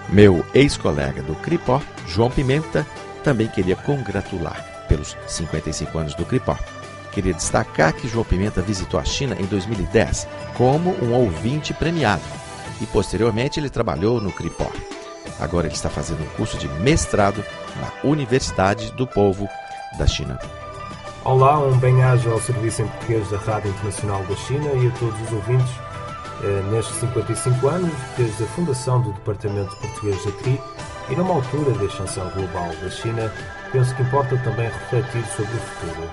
Meu ex-colega do CRIPOR, João Pimenta, também queria congratular pelos 55 anos do CRIPOR. Queria destacar que João Pimenta visitou a China em 2010 como um ouvinte premiado e posteriormente ele trabalhou no CRIPOR. Agora ele está fazendo um curso de mestrado na Universidade do Povo da China. Olá, um bem-aja ao serviço em português da Rádio Internacional da China e a todos os ouvintes. Nestes 55 anos, desde a fundação do Departamento de Português da CRI e numa altura da expansão global da China, penso que importa também refletir sobre o futuro.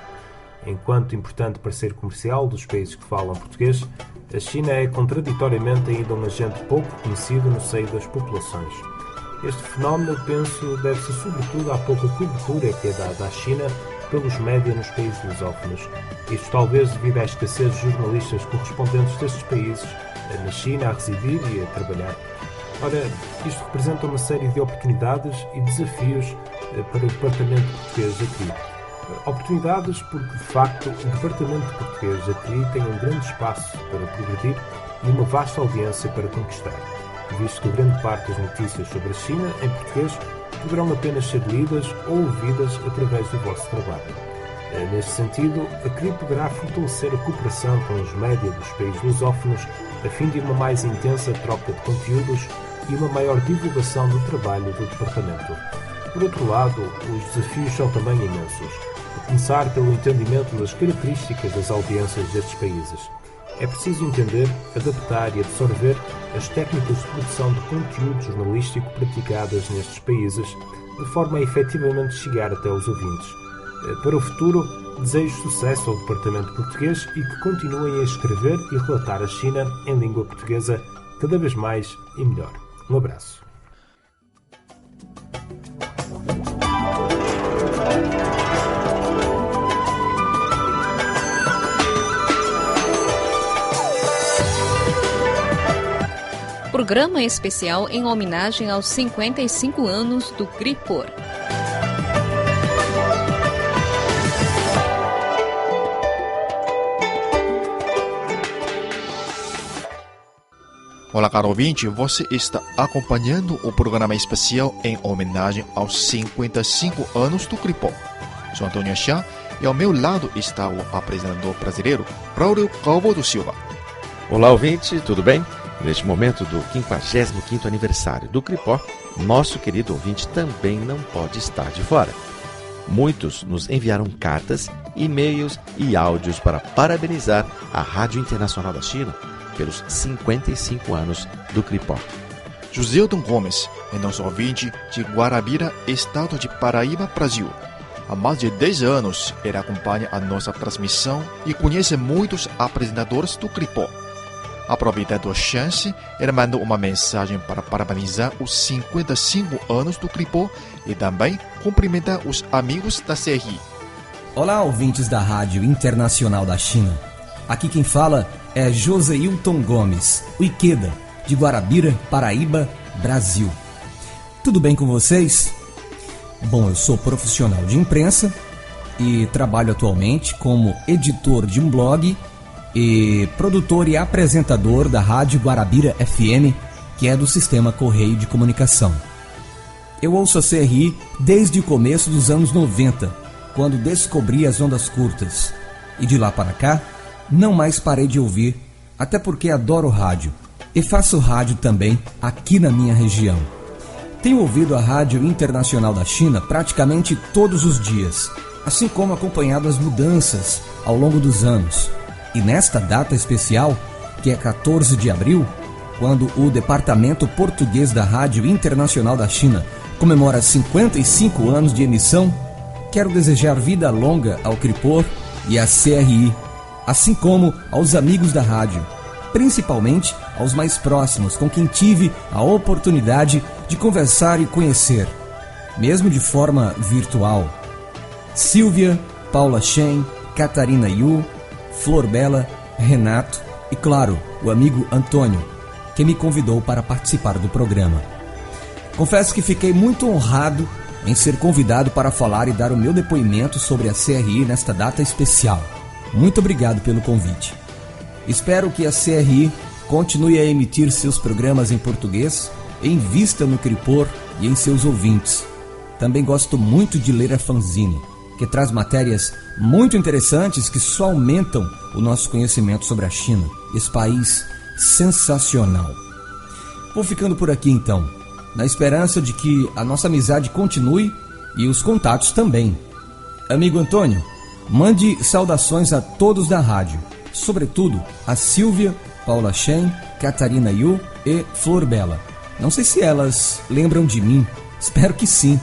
Enquanto importante parceiro comercial dos países que falam português, a China é contraditoriamente ainda um agente pouco conhecido no seio das populações. Este fenómeno, penso, deve-se sobretudo à pouca cobertura que é dada à China pelos média nos países lusófonos. Isto talvez devido à escassez de jornalistas correspondentes destes países na China a residir e a trabalhar. Ora, isto representa uma série de oportunidades e desafios para o Departamento Português da CRI. Oportunidades porque, de facto, o Departamento Português da CRI tem um grande espaço para progredir e uma vasta audiência para conquistar, visto que grande parte das notícias sobre a China, em português, poderão apenas ser lidas ou ouvidas através do vosso trabalho. Neste sentido, a CRI poderá fortalecer a cooperação com os média dos países lusófonos a fim de uma mais intensa troca de conteúdos e uma maior divulgação do trabalho do Departamento. Por outro lado, os desafios são também imensos, a começar pelo entendimento das características das audiências destes países. É preciso entender, adaptar e absorver as técnicas de produção de conteúdo jornalístico praticadas nestes países, de forma a efetivamente chegar até os ouvintes. Para o futuro, desejo sucesso ao Departamento Português e que continuem a escrever e relatar a China em língua portuguesa cada vez mais e melhor. Um abraço. programa especial em homenagem aos 55 anos do Cripor. Olá, caro ouvinte, você está acompanhando o programa especial em homenagem aos 55 anos do Cripor. Sou Antônio Chá e ao meu lado está o apresentador brasileiro, Braulio Calvo do Silva. Olá, ouvinte, tudo bem? Neste momento do 55º aniversário do Cripor, nosso querido ouvinte também não pode estar de fora. Muitos nos enviaram cartas, e-mails e áudios para parabenizar a Rádio Internacional da China pelos 55 anos do Cripor. Joselton Gomes é nosso ouvinte de Guarabira, estado de Paraíba, Brasil. Há mais de 10 anos ele acompanha a nossa transmissão e conhece muitos apresentadores do Cripor. Aproveitando a chance, ele mandou uma mensagem para parabenizar os 55 anos do Cripor e também cumprimentar os amigos da CRI. Olá, ouvintes da Rádio Internacional da China. Aqui quem fala é Joseilton Gomes, o Ikeda, de Guarabira, Paraíba, Brasil. Tudo bem com vocês? Bom, eu sou profissional de imprensa e trabalho atualmente como editor de um blog e produtor e apresentador da Rádio Guarabira FM, que é do Sistema Correio de Comunicação. Eu ouço a CRI desde o começo dos anos 90, quando descobri as ondas curtas. E de lá para cá, não mais parei de ouvir, até porque adoro rádio e faço rádio também aqui na minha região. Tenho ouvido a Rádio Internacional da China praticamente todos os dias, assim como acompanhado as mudanças ao longo dos anos. E nesta data especial, que é 14 de abril, quando o Departamento Português da Rádio Internacional da China comemora 55 anos de emissão, quero desejar vida longa ao Cripor e à CRI, assim como aos amigos da rádio, principalmente aos mais próximos, com quem tive a oportunidade de conversar e conhecer, mesmo de forma virtual. Silvia, Paula Shen, Catarina Yu, Flor Bela, Renato e, claro, o amigo Antônio, que me convidou para participar do programa. Confesso que fiquei muito honrado em ser convidado para falar e dar o meu depoimento sobre a CRI nesta data especial. Muito obrigado pelo convite. Espero que a CRI continue a emitir seus programas em português e invista no Cripor e em seus ouvintes. Também gosto muito de ler a fanzine, que traz matérias muito interessantes que só aumentam o nosso conhecimento sobre a China, esse país sensacional. Vou ficando por aqui então, na esperança de que a nossa amizade continue e os contatos também. Amigo Antônio, mande saudações a todos da rádio, sobretudo a Silvia, Paula Shen, Catarina Yu e Flor Bela. Não sei se elas lembram de mim, espero que sim.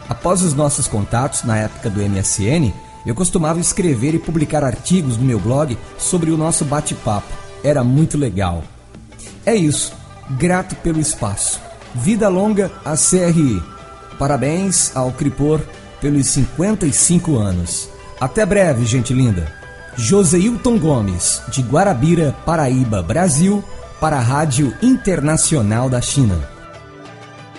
Após os nossos contatos na época do MSN, eu costumava escrever e publicar artigos no meu blog sobre o nosso bate-papo. Era muito legal. É isso, grato pelo espaço. Vida longa à CRI. Parabéns ao Cripor pelos 55 anos. Até breve, gente linda. Joseilton Gomes, de Guarabira, Paraíba, Brasil, para a Rádio Internacional da China.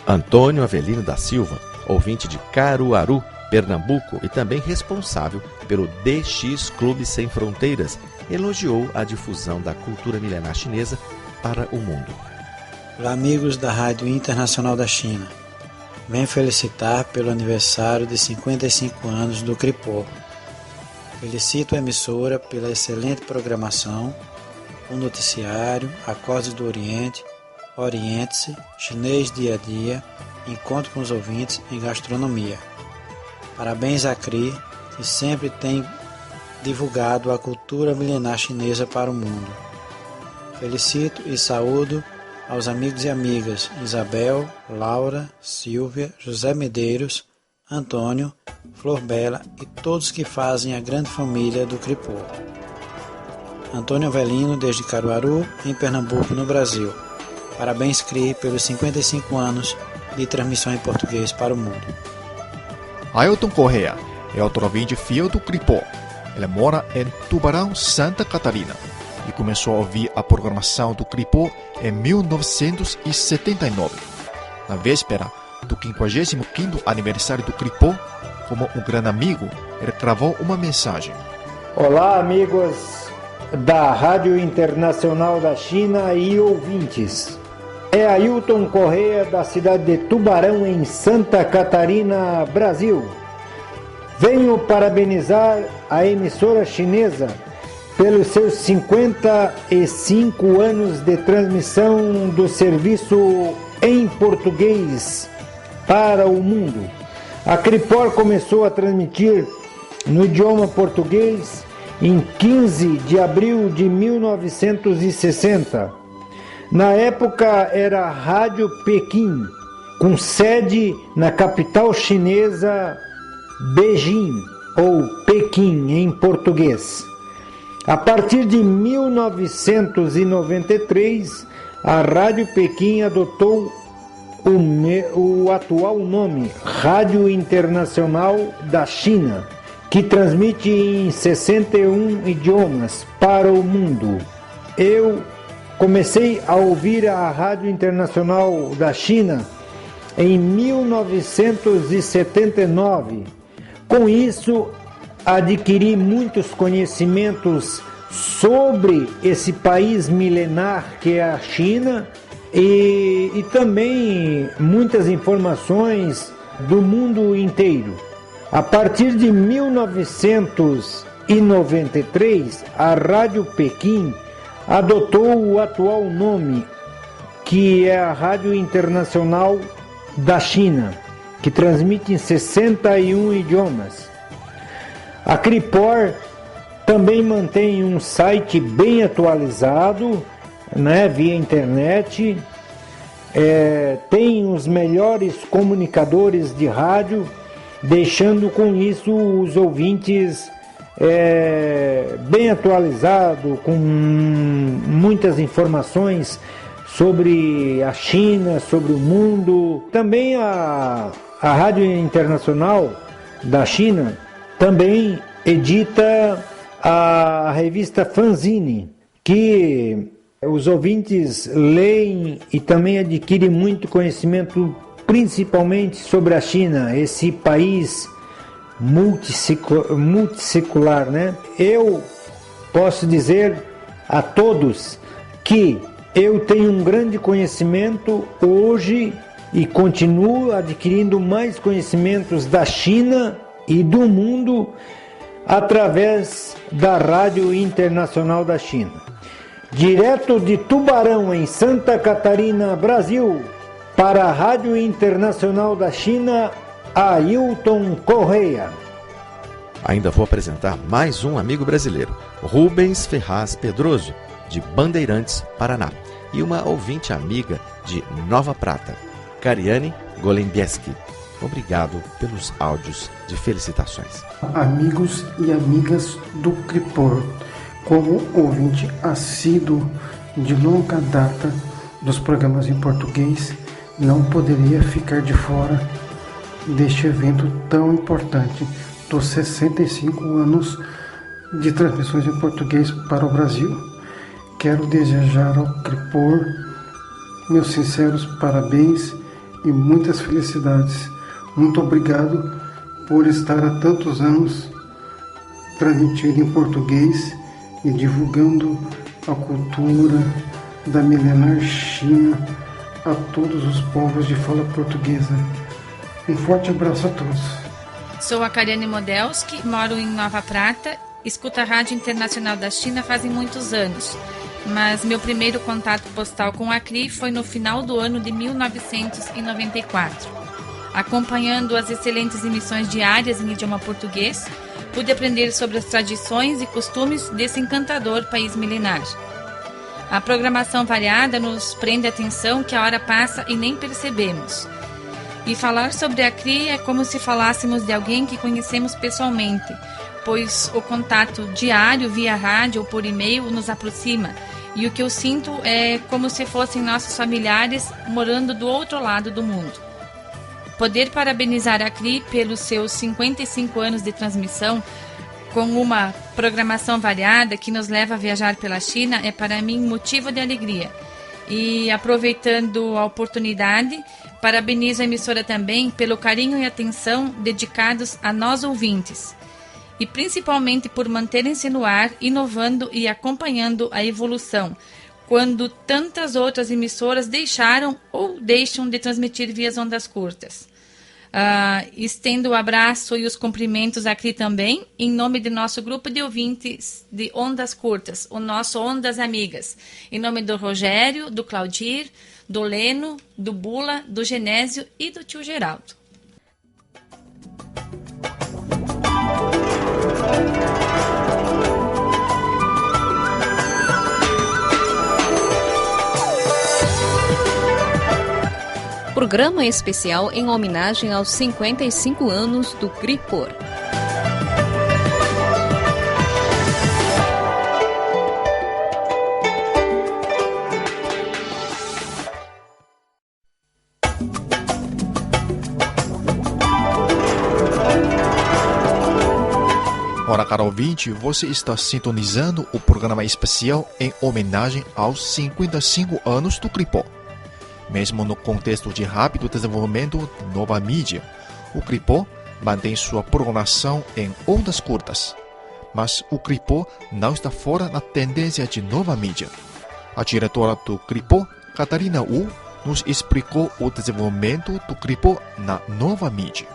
Antônio Avelino da Silva, ouvinte de Caruaru, Pernambuco e também responsável pelo DX Clube Sem Fronteiras, elogiou a difusão da cultura milenar chinesa para o mundo. Olá, amigos da Rádio Internacional da China. Venho felicitar pelo aniversário de 55 anos do Cripor. Felicito a emissora pela excelente programação, o noticiário, Acordes do Oriente, Oriente-se, Chinês Dia a Dia, Encontro com os ouvintes em gastronomia. Parabéns à CRI, que sempre tem divulgado a cultura milenar chinesa para o mundo. Felicito e saúdo aos amigos e amigas Isabel, Laura, Silvia, José Medeiros, Antônio, Flor Bela e todos que fazem a grande família do Cripor. Antônio Avelino, desde Caruaru, em Pernambuco, no Brasil. Parabéns, CRI, pelos 55 anos de transmissão em português para o mundo. Ailton Correa é outro ouvinte fiel do Cripor. Ele mora em Tubarão, Santa Catarina, e começou a ouvir a programação do Cripor em 1979. Na véspera do 55º aniversário do CRIPOR, como um grande amigo, ele gravou uma mensagem. Olá, amigos da Rádio Internacional da China e ouvintes. É Ailton Correia, da cidade de Tubarão, em Santa Catarina, Brasil. Venho parabenizar a emissora chinesa pelos seus 55 anos de transmissão do serviço em português para o mundo. A CRIPOR começou a transmitir no idioma português em 15 de abril de 1960. Na época era a Rádio Pequim, com sede na capital chinesa Beijing, ou Pequim em português. A partir de 1993, a Rádio Pequim adotou o atual nome Rádio Internacional da China, que transmite em 61 idiomas para o mundo. Eu comecei a ouvir a Rádio Internacional da China em 1979. Com isso, adquiri muitos conhecimentos sobre esse país milenar que é a China e também muitas informações do mundo inteiro. A partir de 1993, a Rádio Pequim adotou o atual nome, que é a Rádio Internacional da China, que transmite em 61 idiomas. A CRIPOR também mantém um site bem atualizado, via internet, tem os melhores comunicadores de rádio, deixando com isso os ouvintes bem atualizados, com muitas informações sobre a China, sobre o mundo. Também a Rádio Internacional da China também edita a revista Fanzine, que os ouvintes leem e também adquirem muito conhecimento, principalmente sobre a China, esse país multissecular, Eu posso dizer a todos que eu tenho um grande conhecimento hoje e continuo adquirindo mais conhecimentos da China e do mundo através da Rádio Internacional da China. Direto de Tubarão, em Santa Catarina, Brasil, para a Rádio Internacional da China, Ailton Correia. Ainda vou apresentar mais um amigo brasileiro, Rubens Ferraz Pedroso, de Bandeirantes, Paraná, e uma ouvinte amiga de Nova Prata, Cariane Golembieski. Obrigado pelos áudios de felicitações. Amigos e amigas do CRIPOR, como ouvinte assíduo de longa data dos programas em português, não poderia ficar de fora deste evento tão importante dos 65 anos de transmissões em português para o Brasil. Quero desejar ao CRIPOR meus sinceros parabéns e muitas felicidades. Muito obrigado por estar há tantos anos transmitindo em português e divulgando a cultura da milenar China a todos os povos de fala portuguesa. Um forte abraço a todos. Sou a Cariane Modelski, moro em Nova Prata, escuto a Rádio Internacional da China fazem muitos anos, mas meu primeiro contato postal com a CRI foi no final do ano de 1994. Acompanhando as excelentes emissões diárias em idioma português, pude aprender sobre as tradições e costumes desse encantador país milenar. A programação variada nos prende a atenção que a hora passa e nem percebemos. E falar sobre a CRI é como se falássemos de alguém que conhecemos pessoalmente, pois o contato diário via rádio ou por e-mail nos aproxima, e o que eu sinto é como se fossem nossos familiares morando do outro lado do mundo. Poder parabenizar a CRI pelos seus 55 anos de transmissão, com uma programação variada que nos leva a viajar pela China, é para mim motivo de alegria. E aproveitando a oportunidade, parabenizo a emissora também pelo carinho e atenção dedicados a nós ouvintes. E principalmente por manterem-se no ar, inovando e acompanhando a evolução, quando tantas outras emissoras deixaram ou deixam de transmitir via ondas curtas. Estendo o abraço e os cumprimentos aqui também, em nome de nosso grupo de ouvintes de Ondas Curtas, o nosso Ondas Amigas, em nome do Rogério, do Claudir, do Leno, do Bula, do Genésio e do tio Geraldo. Programa especial em homenagem aos 55 anos do Cripor. Ora, caro ouvinte, você está sintonizando o programa especial em homenagem aos 55 anos do Cripor. Mesmo no contexto de rápido desenvolvimento de nova mídia, o Cripor mantém sua programação em ondas curtas. Mas o Cripor não está fora da tendência de nova mídia. A diretora do Cripor, Catarina Wu, nos explicou o desenvolvimento do Cripor na nova mídia.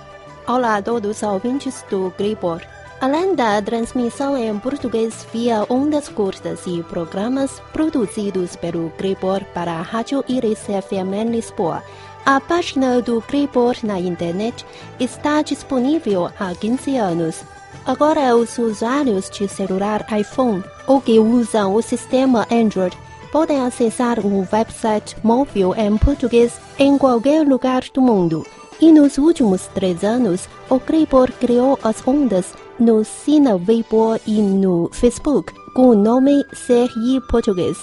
Olá a todos os ouvintes do Cripor. Além da transmissão em português via ondas curtas e programas produzidos pelo Cripor para a Rádio Iris FM em Lisboa, a página do Cripor na internet está disponível há 15 anos. Agora, os usuários de celular iPhone ou que usam o sistema Android podem acessar o website móvel em português em qualquer lugar do mundo. E nos últimos 3 anos, o Cripor criou as ondas no Sina Weibo e no Facebook, com o nome CRI Português.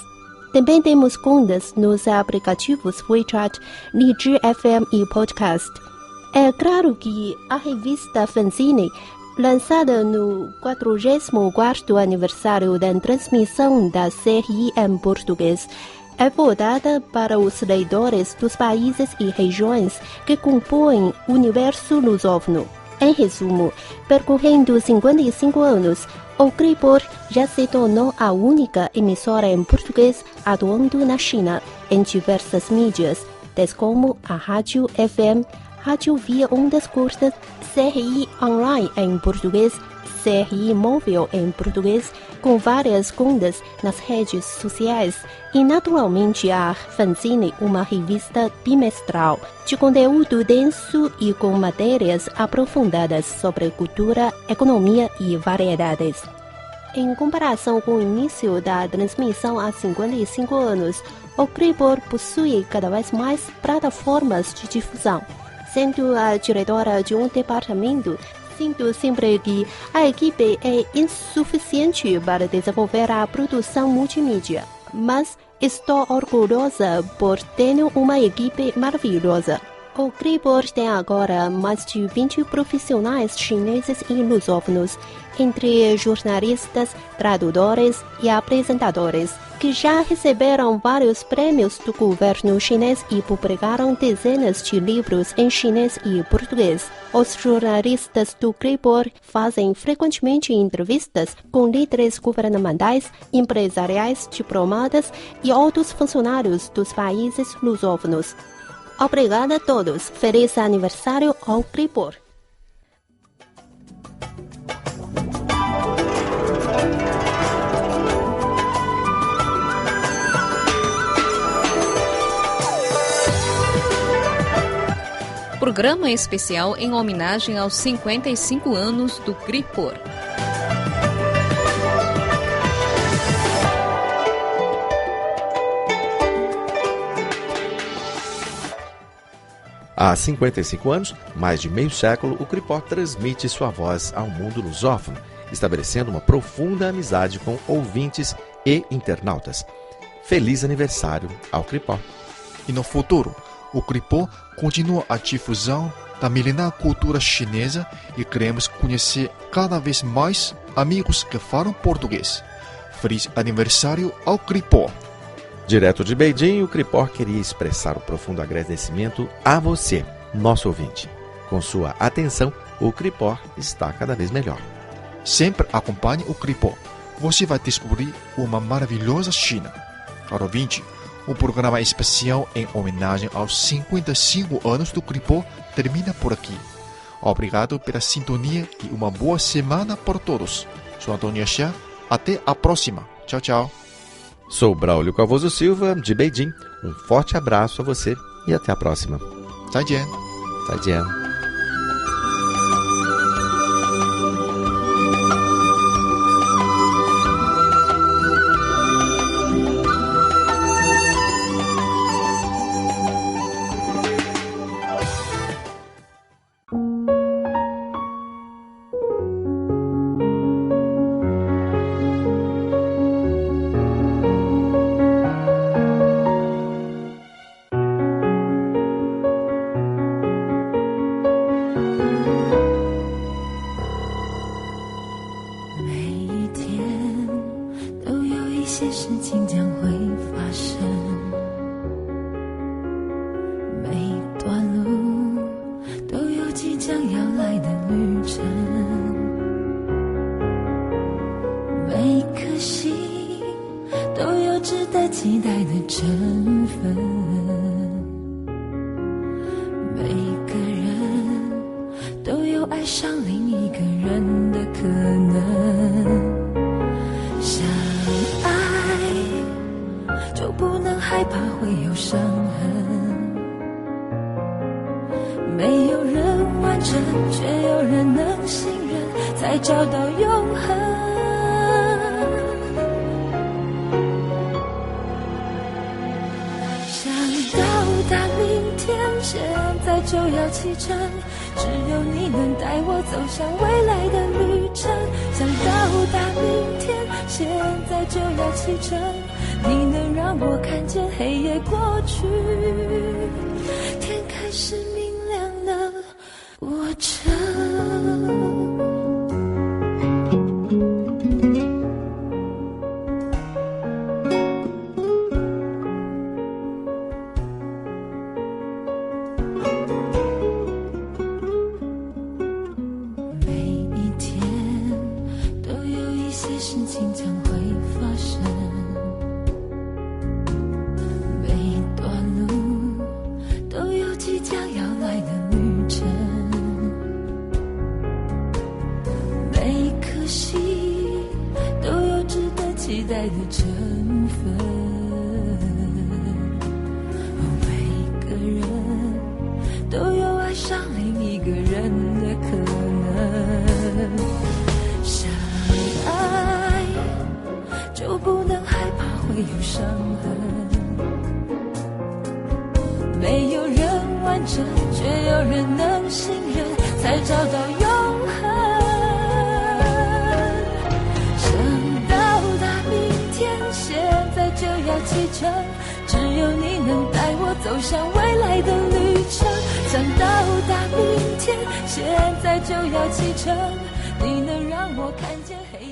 Também temos contas nos aplicativos WeChat, Lizhi FM e Podcast. É claro que a revista Fanzine, lançada no 44º aniversário da transmissão da CRI em português, é voltada para os leitores dos países e regiões que compõem o universo lusófono. Em resumo, percorrendo 55 anos, o Cripor já se tornou a única emissora em português atuando na China, em diversas mídias, tais como a Rádio FM, Rádio via ondas curtas, CRI Online em português, CRI Móvel em português, com várias contas nas redes sociais e, naturalmente, a Fanzine, uma revista bimestral de conteúdo denso e com matérias aprofundadas sobre cultura, economia e variedades. Em comparação com o início da transmissão há 55 anos, o Cripor possui cada vez mais plataformas de difusão. Sendo a diretora de um departamento, sinto sempre que a equipe é insuficiente para desenvolver a produção multimídia, mas estou orgulhosa por ter uma equipe maravilhosa. O Cripor tem agora mais de 20 profissionais chineses e lusófonos, entre jornalistas, tradutores e apresentadores, que já receberam vários prêmios do governo chinês e publicaram dezenas de livros em chinês e português. Os jornalistas do Cripor fazem frequentemente entrevistas com líderes governamentais, empresariais, diplomatas e outros funcionários dos países lusófonos. Obrigada a todos. Feliz aniversário ao Cripor. Programa especial em homenagem aos 55 anos do Cripor. Há 55 anos, mais de meio século, o Cripor transmite sua voz ao mundo lusófono, estabelecendo uma profunda amizade com ouvintes e internautas. Feliz aniversário ao Cripor. E no futuro, o Cripor continua a difusão da milenar cultura chinesa e queremos conhecer cada vez mais amigos que falam português. Feliz aniversário ao Cripor! Direto de Beijing, o Cripor queria expressar o profundo agradecimento a você, nosso ouvinte. Com sua atenção, o Cripor está cada vez melhor. Sempre acompanhe o Cripor. Você vai descobrir uma maravilhosa China. Caro ouvinte, o programa especial em homenagem aos 55 anos do Cripor termina por aqui. Obrigado pela sintonia e uma boa semana para todos. Sou Antônio Xia. Até a próxima. Tchau, tchau. Sou Braulio Calvoso Silva, de Beijing. Um forte abraço a você e até a próxima. 再见. 再见.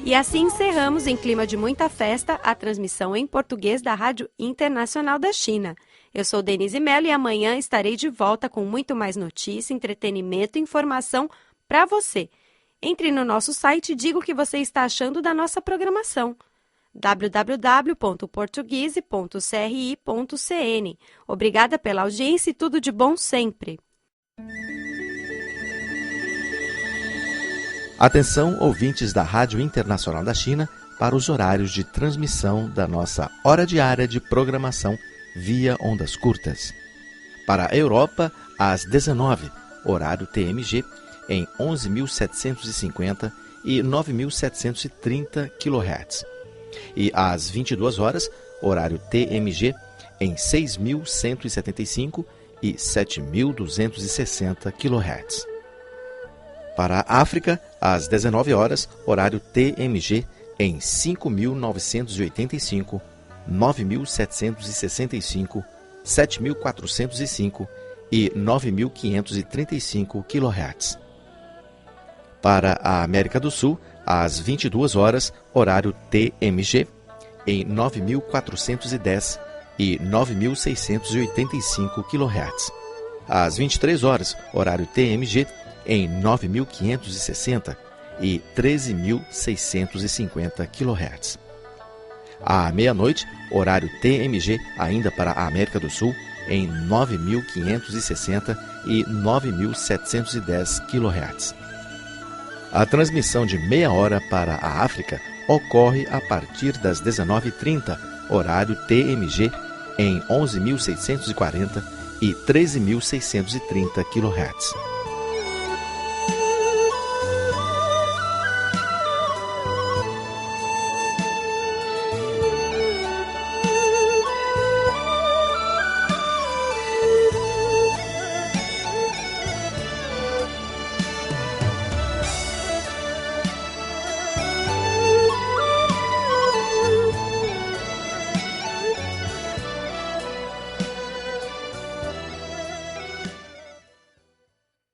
E assim encerramos, em clima de muita festa, a transmissão em português da Rádio Internacional da China. Eu sou Denise Mello e amanhã estarei de volta com muito mais notícia, entretenimento e informação para você. Entre no nosso site e diga o que você está achando da nossa programação. www.portuguese.cri.cn. Obrigada pela audiência e tudo de bom sempre. Atenção, ouvintes da Rádio Internacional da China, para os horários de transmissão da nossa hora diária de programação via ondas curtas. Para a Europa, às 19, horário TMG, em 11.750 e 9.730 kHz. E às 22 horas, horário TMG, em 6.175 e 7.260 kHz. Para a África, às 19 horas, horário TMG, em 5.985, 9.765, 7.405 e 9.535 kHz. Para a América do Sul, às 22 horas, horário TMG, em 9.410, e 9.685 kHz. Às 23 horas, horário TMG, em 9.560 e 13.650 kHz. À meia-noite, horário TMG, ainda para a América do Sul, em 9.560 e 9.710 kHz. A transmissão de meia hora para a África ocorre a partir das 19h30, horário TMG, em 11.640 e 13.630 kHz.